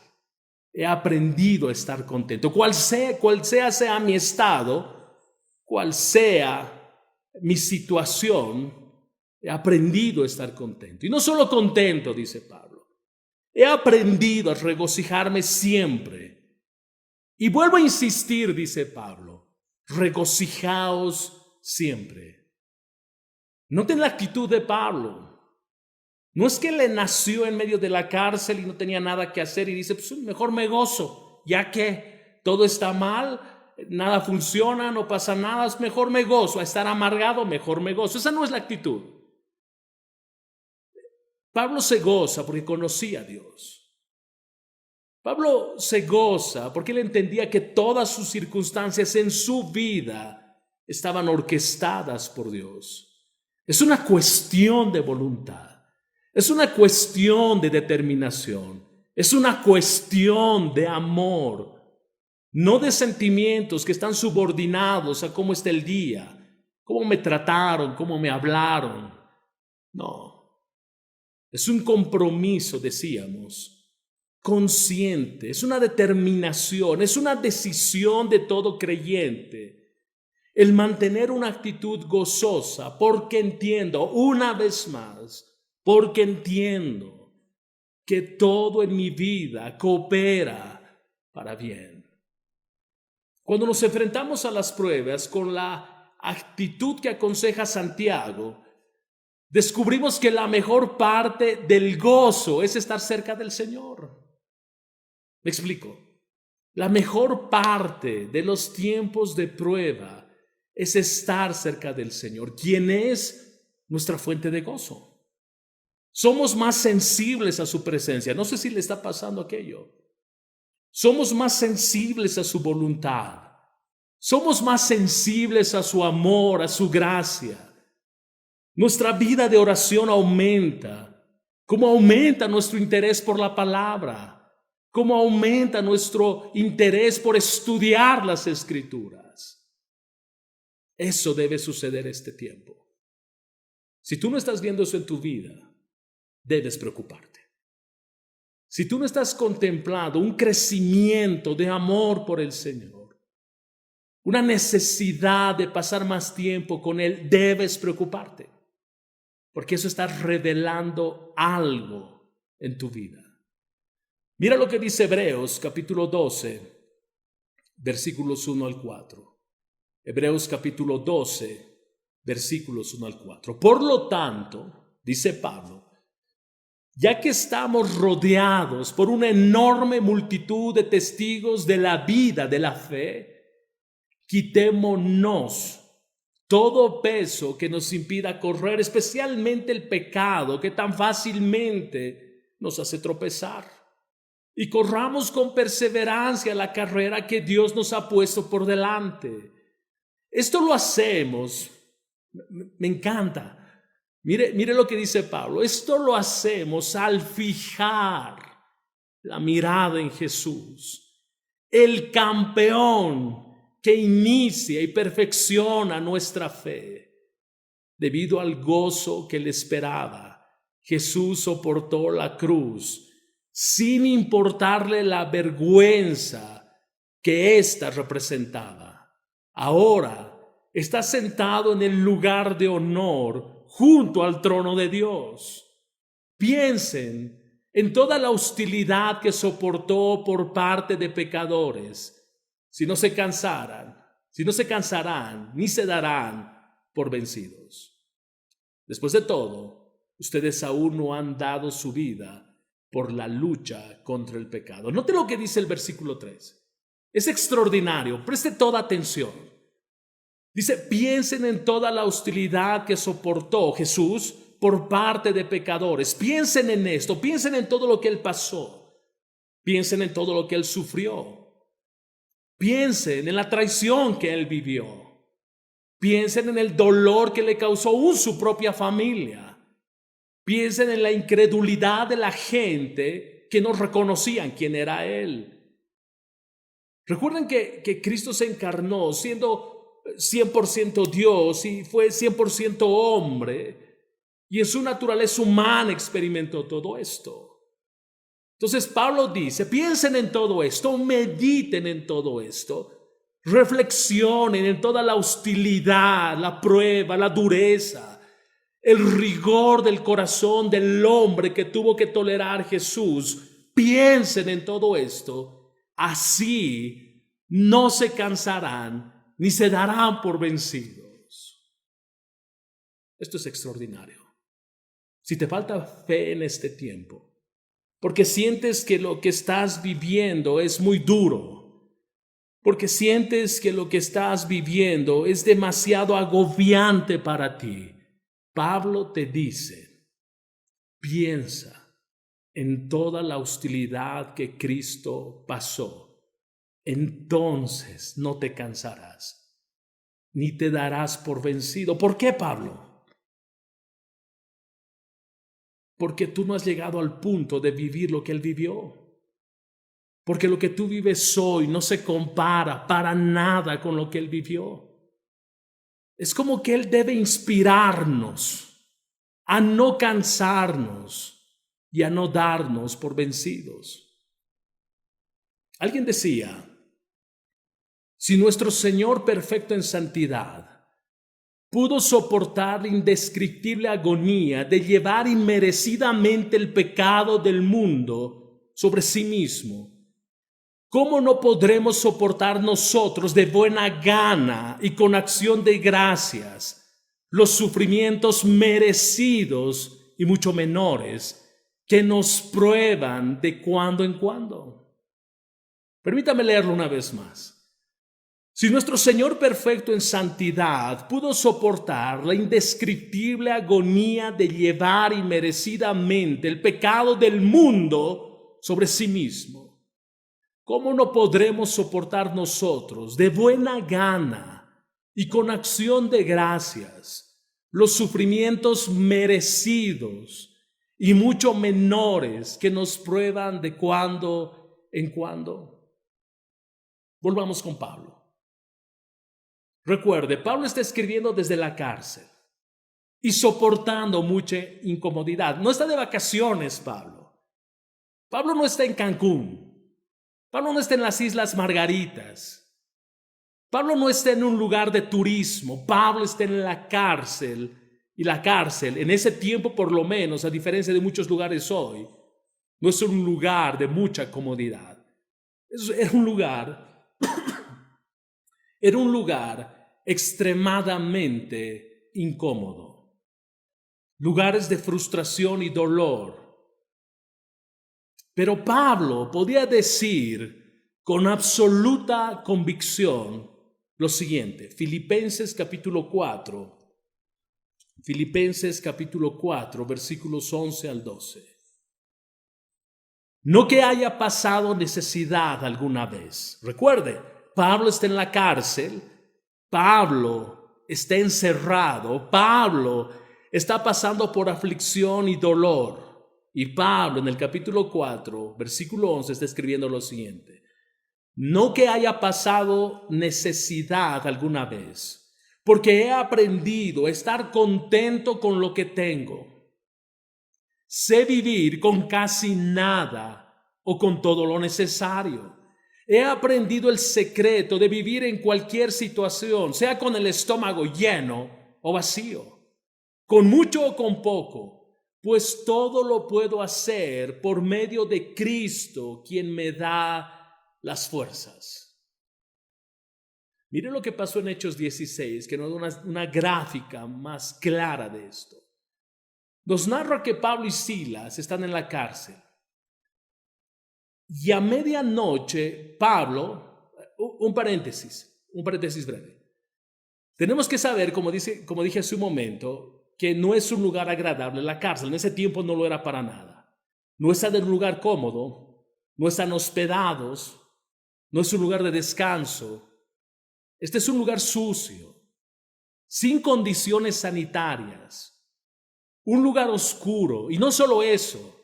he aprendido a estar contento. Cual sea mi estado, cual sea mi situación, he aprendido a estar contento. Y no solo contento, dice Pablo, he aprendido a regocijarme siempre. Y vuelvo a insistir, dice Pablo, regocijaos siempre. Noten la actitud de Pablo. No es que le nació en medio de la cárcel y no tenía nada que hacer y dice, pues mejor me gozo, ya que todo está mal, nada funciona, no pasa nada, es mejor me gozo. A estar amargado, mejor me gozo. Esa no es la actitud. Pablo se goza porque conocía a Dios. Pablo se goza porque él entendía que todas sus circunstancias en su vida estaban orquestadas por Dios. Es una cuestión de voluntad. Es una cuestión de determinación. Es una cuestión de amor. No de sentimientos que están subordinados a cómo está el día, cómo me trataron, cómo me hablaron. No. Es un compromiso, decíamos, consciente, es una determinación, es una decisión de todo creyente, el mantener una actitud gozosa, porque entiendo, una vez más, porque entiendo que todo en mi vida coopera para bien. Cuando nos enfrentamos a las pruebas con la actitud que aconseja Santiago, descubrimos que la mejor parte del gozo es estar cerca del Señor. Me explico. La mejor parte de los tiempos de prueba es estar cerca del Señor, quien es nuestra fuente de gozo. Somos más sensibles a su presencia. No sé si le está pasando aquello. Somos más sensibles a su voluntad. Somos más sensibles a su amor, a su gracia. Nuestra vida de oración aumenta. Como aumenta nuestro interés por la palabra. Cómo aumenta nuestro interés por estudiar las Escrituras. Eso debe suceder este tiempo. Si tú no estás viendo eso en tu vida, debes preocuparte. Si tú no estás contemplando un crecimiento de amor por el Señor, una necesidad de pasar más tiempo con Él, debes preocuparte, porque eso está revelando algo en tu vida. Mira lo que dice Hebreos capítulo 12, versículos 1 al 4. Hebreos capítulo 12, versículos 1 al 4. Por lo tanto, dice Pablo, ya que estamos rodeados por una enorme multitud de testigos de la vida de la fe, quitémonos todo peso que nos impida correr, especialmente el pecado que tan fácilmente nos hace tropezar. y corramos con perseverancia la carrera que Dios nos ha puesto por delante. Esto lo hacemos, me encanta. Mire lo que dice Pablo. Esto lo hacemos al fijar la mirada en Jesús, el campeón que inicia y perfecciona nuestra fe. Debido al gozo que le esperaba, Jesús soportó la cruz sin importarle la vergüenza que ésta representaba. Ahora está sentado en el lugar de honor junto al trono de Dios. Piensen en toda la hostilidad que soportó por parte de pecadores. Si no se cansarán, ni se darán por vencidos. Después de todo, ustedes aún no han dado su vida por la lucha contra el pecado. Note lo que dice el versículo 3. Es extraordinario, preste toda atención. Dice, piensen en toda la hostilidad que soportó Jesús por parte de pecadores. Piensen en esto, piensen en todo lo que Él pasó. Piensen en todo lo que Él sufrió. Piensen en la traición que Él vivió. Piensen en el dolor que le causó aún su propia familia. Piensen en la incredulidad de la gente que no reconocían quién era Él. Recuerden que Cristo se encarnó siendo 100% Dios y fue 100% hombre, y en su naturaleza humana experimentó todo esto. Entonces Pablo dice, piensen en todo esto, mediten en todo esto, reflexionen en toda la hostilidad, la prueba, la dureza, el rigor del corazón del hombre que tuvo que tolerar Jesús. Piensen en todo esto, así no se cansarán ni se darán por vencidos. Esto es extraordinario. Si te falta fe en este tiempo, porque sientes que lo que estás viviendo es muy duro, porque sientes que lo que estás viviendo es demasiado agobiante para ti, Pablo te dice, piensa en toda la hostilidad que Cristo pasó. Entonces no te cansarás, ni te darás por vencido. ¿Por qué, Pablo? Porque tú no has llegado al punto de vivir lo que Él vivió. Porque lo que tú vives hoy no se compara para nada con lo que Él vivió. Es como que Él debe inspirarnos a no cansarnos y a no darnos por vencidos. Alguien decía, si nuestro Señor perfecto en santidad pudo soportar la indescriptible agonía de llevar inmerecidamente el pecado del mundo sobre sí mismo, ¿cómo no podremos soportar nosotros de buena gana y con acción de gracias los sufrimientos merecidos y mucho menores que nos prueban de cuando en cuando? Permítame leerlo una vez más. Si nuestro Señor perfecto en santidad pudo soportar la indescriptible agonía de llevar inmerecidamente el pecado del mundo sobre sí mismo, ¿cómo no podremos soportar nosotros de buena gana y con acción de gracias los sufrimientos merecidos y mucho menores que nos prueban de cuando en cuando? Volvamos con Pablo. Recuerde, Pablo está escribiendo desde la cárcel y soportando mucha incomodidad. No está de vacaciones, Pablo. Pablo no está en Cancún. Pablo no está en las Islas Margaritas. Pablo no está en un lugar de turismo. Pablo está en la cárcel. Y la cárcel, en ese tiempo por lo menos, a diferencia de muchos lugares hoy, no es un lugar de mucha comodidad. Era un lugar extremadamente incómodo. Lugares de frustración y dolor. Pero Pablo podía decir con absoluta convicción lo siguiente. Filipenses capítulo 4, versículos 11 al 12. No que haya pasado necesidad alguna vez. Recuerde, Pablo está en la cárcel, Pablo está encerrado, Pablo está pasando por aflicción y dolor. Y Pablo en el capítulo 4, versículo 11 está escribiendo lo siguiente: no que haya pasado necesidad alguna vez, porque he aprendido a estar contento con lo que tengo. Sé vivir con casi nada o con todo lo necesario. He aprendido el secreto de vivir en cualquier situación, sea con el estómago lleno o vacío, con mucho o con poco, pues todo lo puedo hacer por medio de Cristo, quien me da las fuerzas. Mire lo que pasó en Hechos 16, que nos da una gráfica más clara de esto. Nos narra que Pablo y Silas están en la cárcel. Y a medianoche, Pablo, un paréntesis breve. Tenemos que saber, como dije hace un momento, que no es un lugar agradable la cárcel. En ese tiempo no lo era para nada. No están en un lugar cómodo, no están hospedados, no es un lugar de descanso. Este es un lugar sucio, sin condiciones sanitarias. Un lugar oscuro, y no solo eso,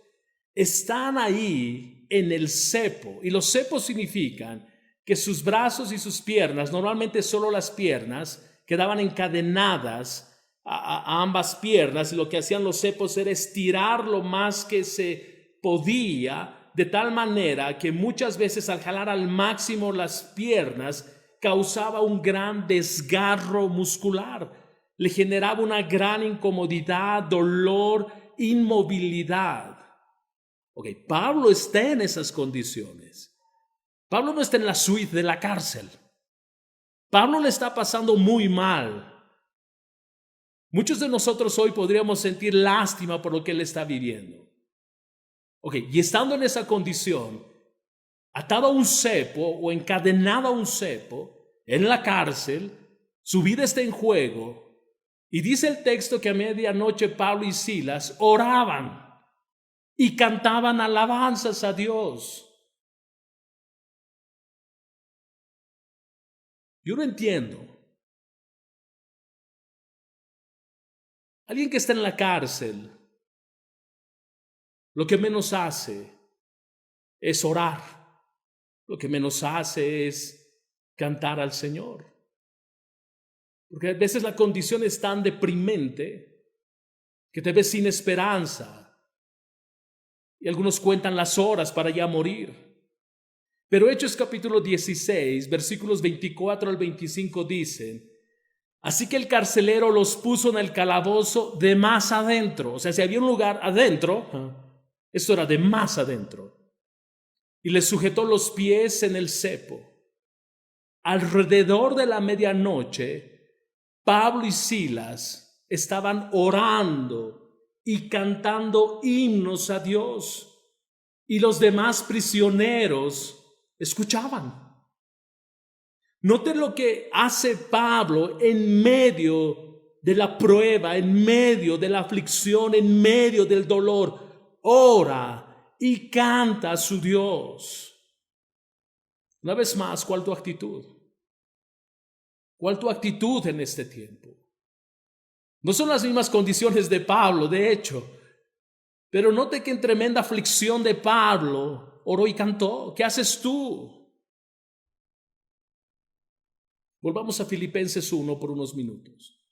están ahí en el cepo, y los cepos significan que sus brazos y sus piernas, normalmente solo las piernas, quedaban encadenadas a ambas piernas, y lo que hacían los cepos era estirar lo más que se podía, de tal manera que muchas veces al jalar al máximo las piernas causaba un gran desgarro muscular. Le generaba una gran incomodidad, dolor, inmovilidad. Ok, Pablo está en esas condiciones. Pablo no está en la suite de la cárcel. Pablo le está pasando muy mal. Muchos de nosotros hoy podríamos sentir lástima por lo que él está viviendo. Ok, y estando en esa condición, atado a un cepo o encadenado a un cepo, en la cárcel, su vida está en juego. Y dice el texto que a medianoche Pablo y Silas oraban y cantaban alabanzas a Dios. Yo no entiendo. Alguien que está en la cárcel, lo que menos hace es orar. Lo que menos hace es cantar al Señor. Porque a veces la condición es tan deprimente que te ves sin esperanza. Y algunos cuentan las horas para ya morir. Pero Hechos capítulo 16, versículos 24 al 25 dicen: así que el carcelero los puso en el calabozo de más adentro. O sea, si había un lugar adentro, esto era de más adentro. Y les sujetó los pies en el cepo. Alrededor de la medianoche, Pablo y Silas estaban orando y cantando himnos a Dios, y los demás prisioneros escuchaban. Noten lo que hace Pablo en medio de la prueba, en medio de la aflicción, en medio del dolor. Ora y canta a su Dios. Una vez más, ¿cuál tu actitud? ¿Cuál tu actitud en este tiempo? No son las mismas condiciones de Pablo, de hecho, pero note que en tremenda aflicción de Pablo oró y cantó. ¿Qué haces tú? Volvamos a Filipenses 1 por unos minutos.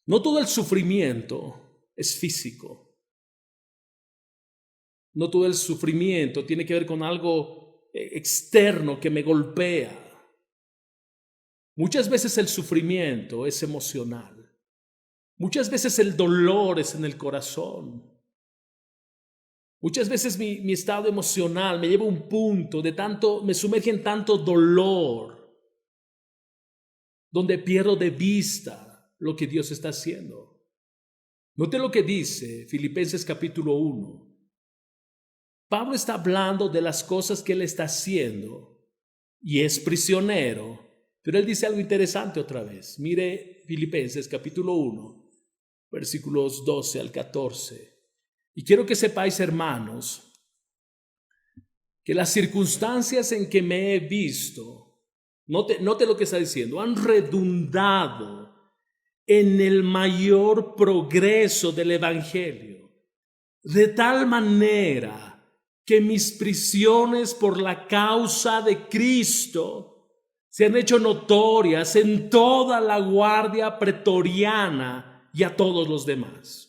No todo el sufrimiento es físico. No todo el sufrimiento tiene que ver con algo externo que me golpea. Muchas veces el sufrimiento es emocional. Muchas veces el dolor es en el corazón. Muchas veces mi estado emocional me lleva a un punto de tanto, me sumerge en tanto dolor, donde pierdo de vista lo que Dios está haciendo. Note lo que dice Filipenses capítulo 1. Pablo está hablando de las cosas que él está haciendo y es prisionero, pero él dice algo interesante otra vez. Mire Filipenses capítulo 1, versículos 12 al 14. Y quiero que sepáis, hermanos, que las circunstancias en que me he visto, note lo que está diciendo, han redundado en el mayor progreso del Evangelio, de tal manera que mis prisiones por la causa de Cristo se han hecho notorias en toda la guardia pretoriana y a todos los demás.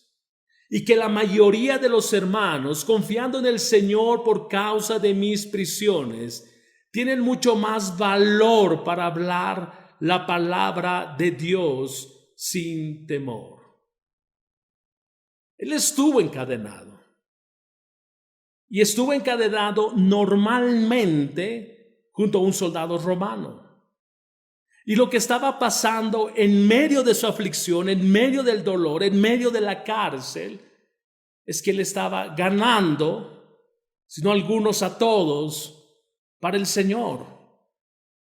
Y que la mayoría de los hermanos, confiando en el Señor por causa de mis prisiones, tienen mucho más valor para hablar la palabra de Dios sin temor. Él estuvo encadenado. Y estuvo encadenado normalmente junto a un soldado romano. Y lo que estaba pasando en medio de su aflicción, en medio del dolor, en medio de la cárcel, es que él estaba ganando, si no algunos a todos, para el Señor.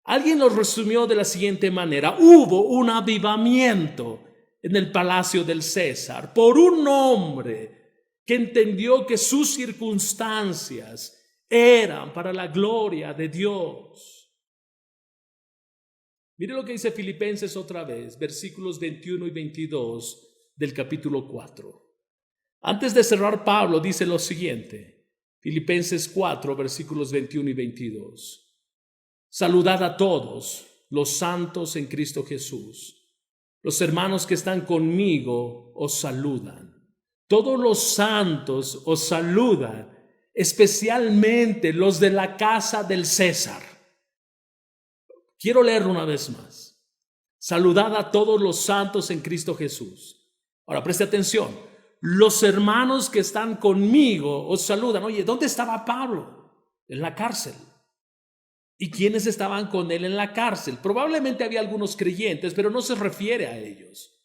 Alguien lo resumió de la siguiente manera: hubo un avivamiento en el palacio del César por un hombre que entendió que sus circunstancias eran para la gloria de Dios. Mire lo que dice Filipenses otra vez, versículos 21 y 22 del capítulo 4. Antes de cerrar, Pablo dice lo siguiente, Filipenses 4, versículos 21 y 22. Saludad a todos los santos en Cristo Jesús. Los hermanos que están conmigo os saludan. Todos los santos os saludan, especialmente los de la casa del César. Quiero leerlo una vez más. Saludad a todos los santos en Cristo Jesús. Ahora preste atención. Los hermanos que están conmigo os saludan. Oye, ¿dónde estaba Pablo? En la cárcel. ¿Y quiénes estaban con él en la cárcel? Probablemente había algunos creyentes, pero no se refiere a ellos.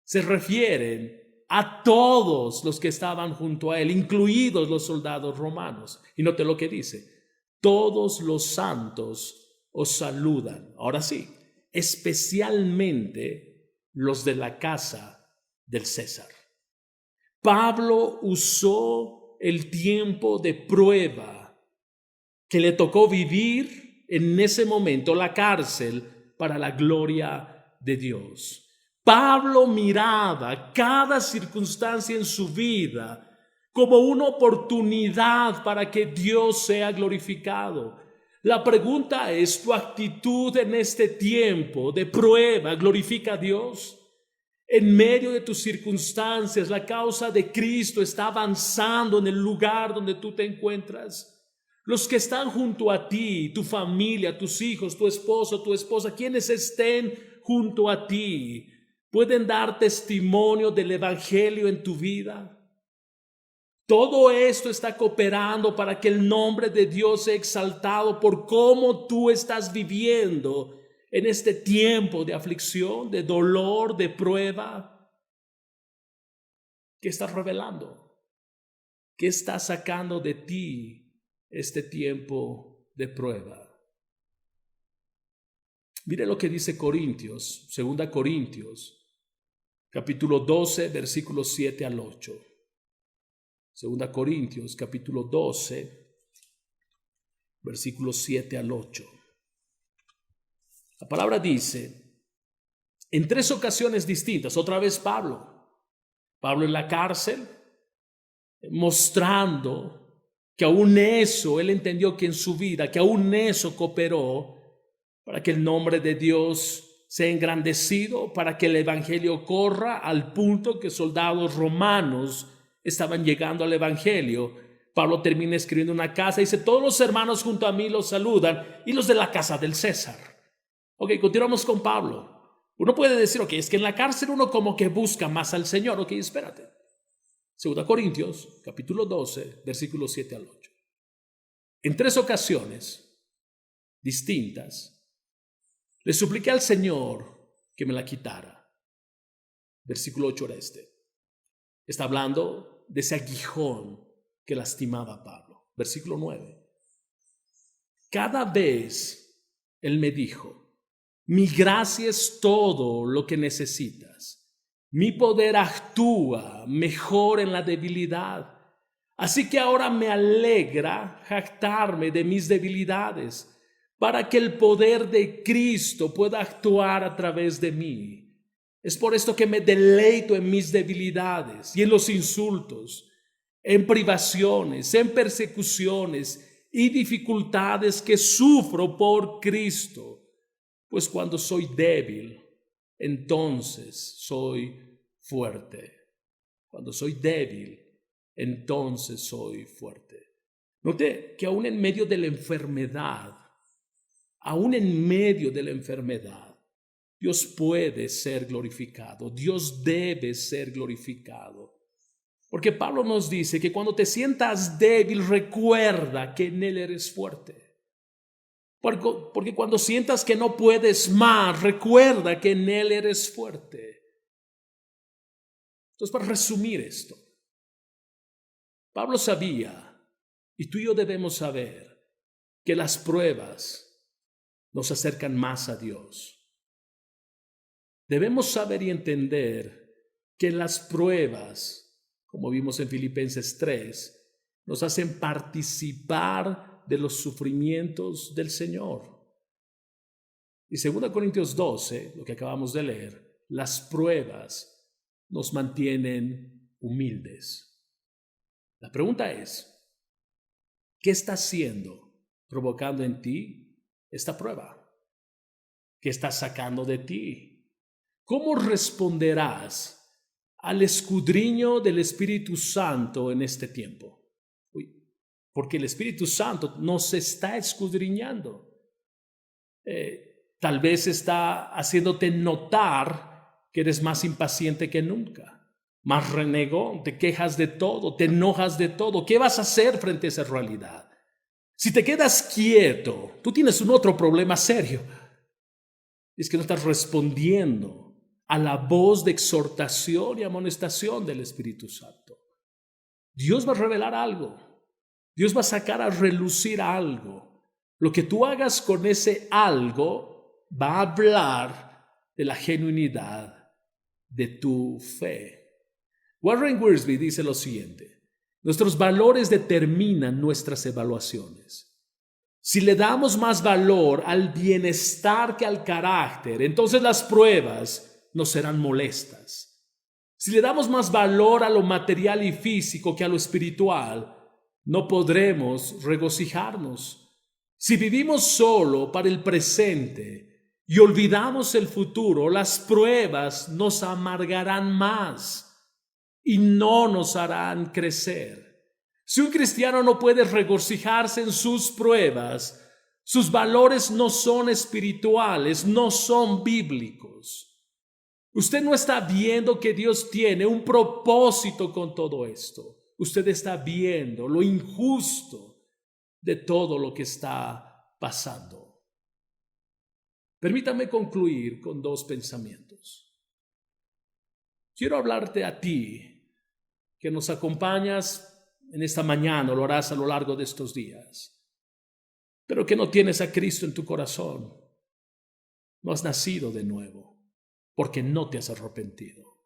Se refieren a todos los que estaban junto a él, incluidos los soldados romanos. Y note lo que dice: todos los santos os saludan. Ahora sí, especialmente los de la casa del César. Pablo usó el tiempo de prueba que le tocó vivir en ese momento, la cárcel, para la gloria de Dios. Pablo miraba cada circunstancia en su vida como una oportunidad para que Dios sea glorificado. La pregunta es: ¿tu actitud en este tiempo de prueba glorifica a Dios? En medio de tus circunstancias, la causa de Cristo está avanzando en el lugar donde tú te encuentras. Los que están junto a ti, tu familia, tus hijos, tu esposo, tu esposa, quienes estén junto a ti, ¿pueden dar testimonio del Evangelio en tu vida? Todo esto está cooperando para que el nombre de Dios sea exaltado por cómo tú estás viviendo en este tiempo de aflicción, de dolor, de prueba. ¿Qué estás revelando? ¿Qué está sacando de ti este tiempo de prueba? Mire lo que dice Corintios, 2 Corintios, capítulo 12, versículos 7 al 8. 2 Corintios, capítulo 12, versículos 7 al 8. La palabra dice, en 3 ocasiones distintas, otra vez Pablo en la cárcel, mostrando que aún eso, él entendió que en su vida, que aún eso cooperó para que el nombre de Dios sea engrandecido, para que el evangelio corra al punto que soldados romanos estaban llegando al evangelio. Pablo termina escribiendo una carta y dice: todos los hermanos junto a mí los saludan, y los de la casa del César. Ok, continuamos con Pablo. Uno puede decir, ok, es que en la cárcel uno como que busca más al Señor. Ok, espérate. 2 Corintios, capítulo 12, versículos 7 al 8. En 3 ocasiones distintas, le supliqué al Señor que me la quitara. Versículo 8 era este. Está hablando de ese aguijón que lastimaba a Pablo. Versículo 9. Cada vez él me dijo: mi gracia es todo lo que necesitas. Mi poder actúa mejor en la debilidad. Así que ahora me alegra jactarme de mis debilidades, para que el poder de Cristo pueda actuar a través de mí. Es por esto que me deleito en mis debilidades y en los insultos, en privaciones, en persecuciones y dificultades que sufro por Cristo. Pues cuando soy débil, entonces soy fuerte. Cuando soy débil, entonces soy fuerte. Note que aún en medio de la enfermedad, Dios puede ser glorificado. Dios debe ser glorificado. Porque Pablo nos dice que cuando te sientas débil, recuerda que en Él eres fuerte. Porque cuando sientas que no puedes más, recuerda que en Él eres fuerte. Entonces, para resumir esto, Pablo sabía, y tú y yo debemos saber, que las pruebas nos acercan más a Dios. Debemos saber y entender que las pruebas, como vimos en Filipenses 3, nos hacen participar de los sufrimientos del Señor. Y 2 Corintios 12, lo que acabamos de leer, las pruebas nos mantienen humildes. La pregunta es, ¿qué está haciendo, provocando en ti esta prueba? ¿Qué está sacando de ti? ¿Cómo responderás al escudriño del Espíritu Santo en este tiempo? Porque el Espíritu Santo nos está escudriñando. Tal vez está haciéndote notar que eres más impaciente que nunca. Más renegón, te quejas de todo, te enojas de todo. ¿Qué vas a hacer frente a esa realidad? Si te quedas quieto, tú tienes un otro problema serio. Es que no estás respondiendo a la voz de exhortación y amonestación del Espíritu Santo. Dios va a revelar algo. Dios va a sacar a relucir algo. Lo que tú hagas con ese algo va a hablar de la genuinidad de tu fe. Warren Wiersbe dice lo siguiente: nuestros valores determinan nuestras evaluaciones. Si le damos más valor al bienestar que al carácter, entonces las pruebas nos serán molestas. Si le damos más valor a lo material y físico que a lo espiritual, no podremos regocijarnos. Si vivimos solo para el presente y olvidamos el futuro, las pruebas nos amargarán más y no nos harán crecer. Si un cristiano no puede regocijarse en sus pruebas, sus valores no son espirituales, no son bíblicos. Usted no está viendo que Dios tiene un propósito con todo esto. Usted está viendo lo injusto de todo lo que está pasando. Permítame concluir con dos pensamientos. Quiero hablarte a ti, que nos acompañas en esta mañana, lo harás a lo largo de estos días, pero que no tienes a Cristo en tu corazón. No has nacido de nuevo, porque no te has arrepentido.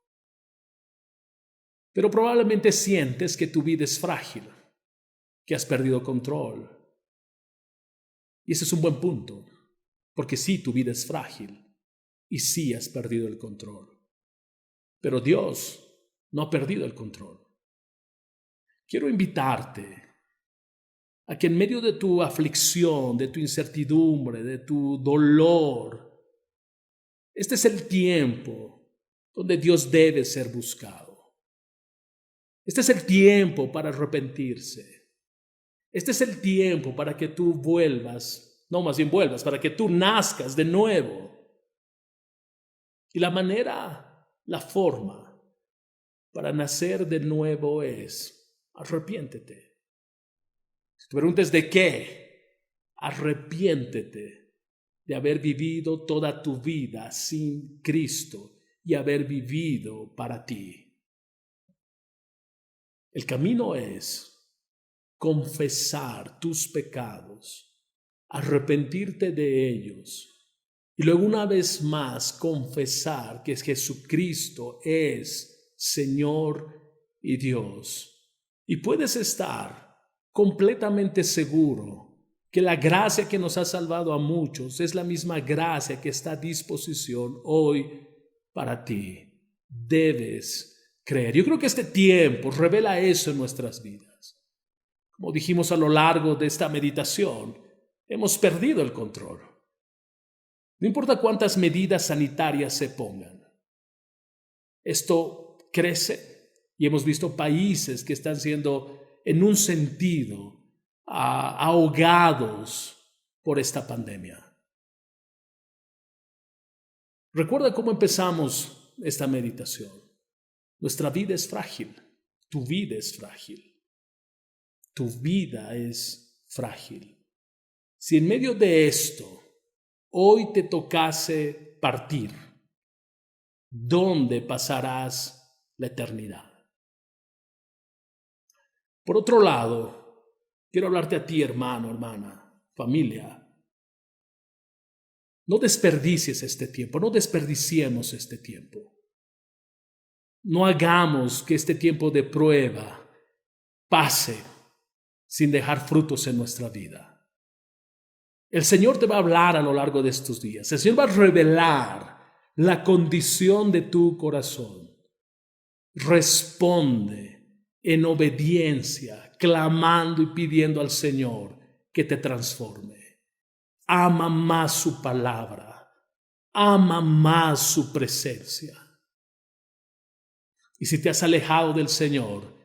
Pero probablemente sientes que tu vida es frágil, que has perdido control. Y ese es un buen punto, porque sí, tu vida es frágil y sí has perdido el control. Pero Dios no ha perdido el control. Quiero invitarte a que en medio de tu aflicción, de tu incertidumbre, de tu dolor, este es el tiempo donde Dios debe ser buscado. Este es el tiempo para arrepentirse. Este es el tiempo para que tú vuelvas, para que tú nazcas de nuevo. Y la forma para nacer de nuevo es: arrepiéntete. Si te preguntas ¿de qué? Arrepiéntete de haber vivido toda tu vida sin Cristo y haber vivido para ti. El camino es confesar tus pecados, arrepentirte de ellos y luego una vez más confesar que Jesucristo es Señor y Dios. Y puedes estar completamente seguro que la gracia que nos ha salvado a muchos es la misma gracia que está a disposición hoy para ti. Debes creer. Yo creo que este tiempo revela eso en nuestras vidas. Como dijimos a lo largo de esta meditación, hemos perdido el control. No importa cuántas medidas sanitarias se pongan. Esto crece y hemos visto países que están siendo, en un sentido, ahogados por esta pandemia. Recuerda cómo empezamos esta meditación. Nuestra vida es frágil. Tu vida es frágil. Tu vida es frágil. Si en medio de esto hoy te tocase partir, ¿dónde pasarás la eternidad? Por otro lado, quiero hablarte a ti, hermano, hermana, familia. No desperdicies este tiempo, no desperdiciemos este tiempo. No hagamos que este tiempo de prueba pase sin dejar frutos en nuestra vida. El Señor te va a hablar a lo largo de estos días. El Señor va a revelar la condición de tu corazón. Responde en obediencia, clamando y pidiendo al Señor que te transforme. Ama más su palabra. Ama más su presencia. Y si te has alejado del Señor,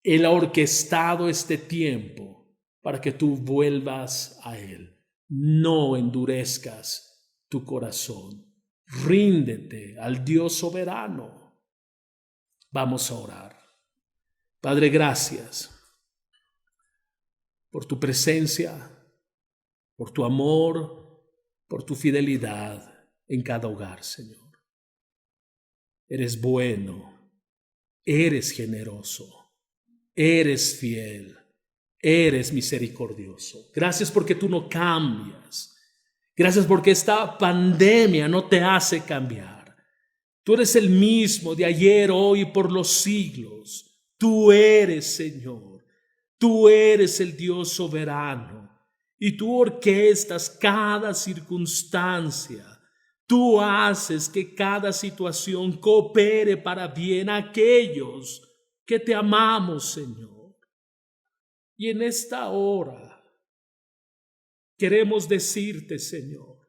Él ha orquestado este tiempo para que tú vuelvas a Él. No endurezcas tu corazón. Ríndete al Dios soberano. Vamos a orar. Padre, gracias por tu presencia, por tu amor, por tu fidelidad en cada hogar, Señor. Eres bueno, eres generoso, eres fiel, eres misericordioso. Gracias porque tú no cambias. Gracias porque esta pandemia no te hace cambiar. Tú eres el mismo de ayer, hoy y por los siglos. Tú eres, Señor. Tú eres el Dios soberano. Y tú orquestas cada circunstancia. Tú haces que cada situación coopere para bien a aquellos que te amamos, Señor. Y en esta hora queremos decirte, Señor,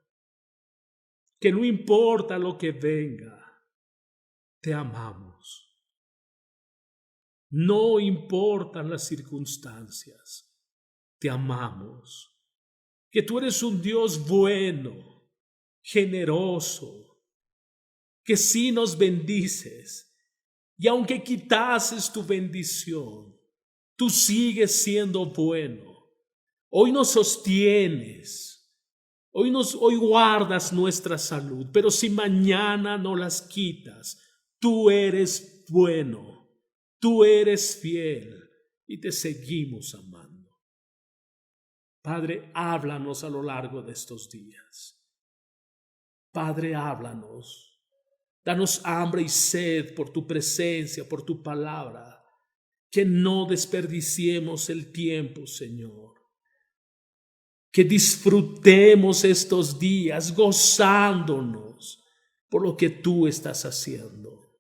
que no importa lo que venga, te amamos. No importan las circunstancias, te amamos. Que tú eres un Dios bueno, generoso, que sí nos bendices, y aunque quitases tu bendición, tú sigues siendo bueno. Hoy nos sostienes, hoy guardas nuestra salud, pero si mañana no las quitas, tú eres bueno, tú eres fiel y te seguimos amando. Padre, háblanos a lo largo de estos días. Padre, háblanos. Danos hambre y sed por tu presencia, por tu palabra. Que no desperdiciemos el tiempo, Señor. Que disfrutemos estos días gozándonos por lo que tú estás haciendo.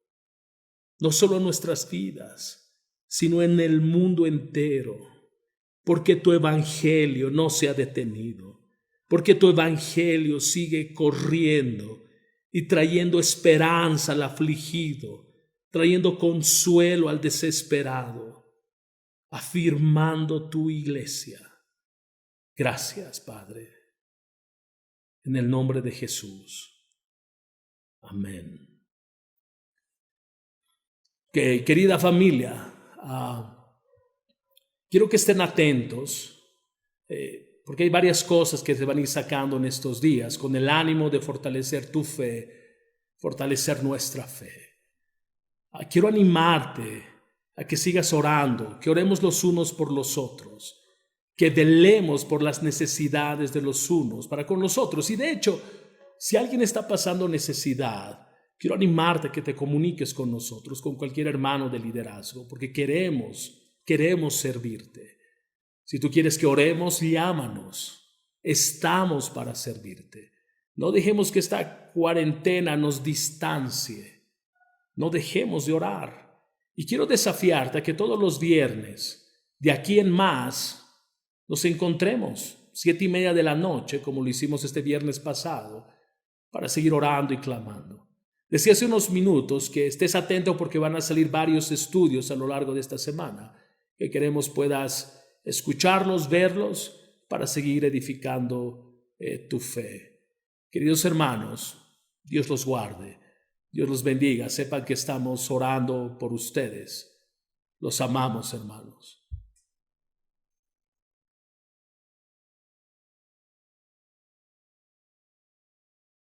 No solo en nuestras vidas, sino en el mundo entero. Porque tu evangelio no se ha detenido. Porque tu evangelio sigue corriendo y trayendo esperanza al afligido, trayendo consuelo al desesperado, afirmando tu iglesia. Gracias, Padre. En el nombre de Jesús. Amén. Querida familia, quiero que estén atentos, porque hay varias cosas que se van a ir sacando en estos días con el ánimo de fortalecer tu fe, fortalecer nuestra fe. Quiero animarte a que sigas orando, que oremos los unos por los otros, que velemos por las necesidades de los unos para con los otros. Y de hecho, si alguien está pasando necesidad, Quiero animarte a que te comuniques con nosotros, con cualquier hermano de liderazgo, porque queremos servirte. Si tú quieres que oremos, llámanos. Estamos para servirte. No dejemos que esta cuarentena nos distancie. No dejemos de orar. Y quiero desafiarte a que todos los viernes, de aquí en más, nos encontremos 7:30 de la noche, como lo hicimos este viernes pasado, para seguir orando y clamando. Decía hace unos minutos que estés atento porque van a salir varios estudios a lo largo de esta semana, que queremos puedas escucharlos, verlos, para seguir edificando tu fe. Queridos hermanos, Dios los guarde, Dios los bendiga. Sepan que estamos orando por ustedes. Los amamos, hermanos.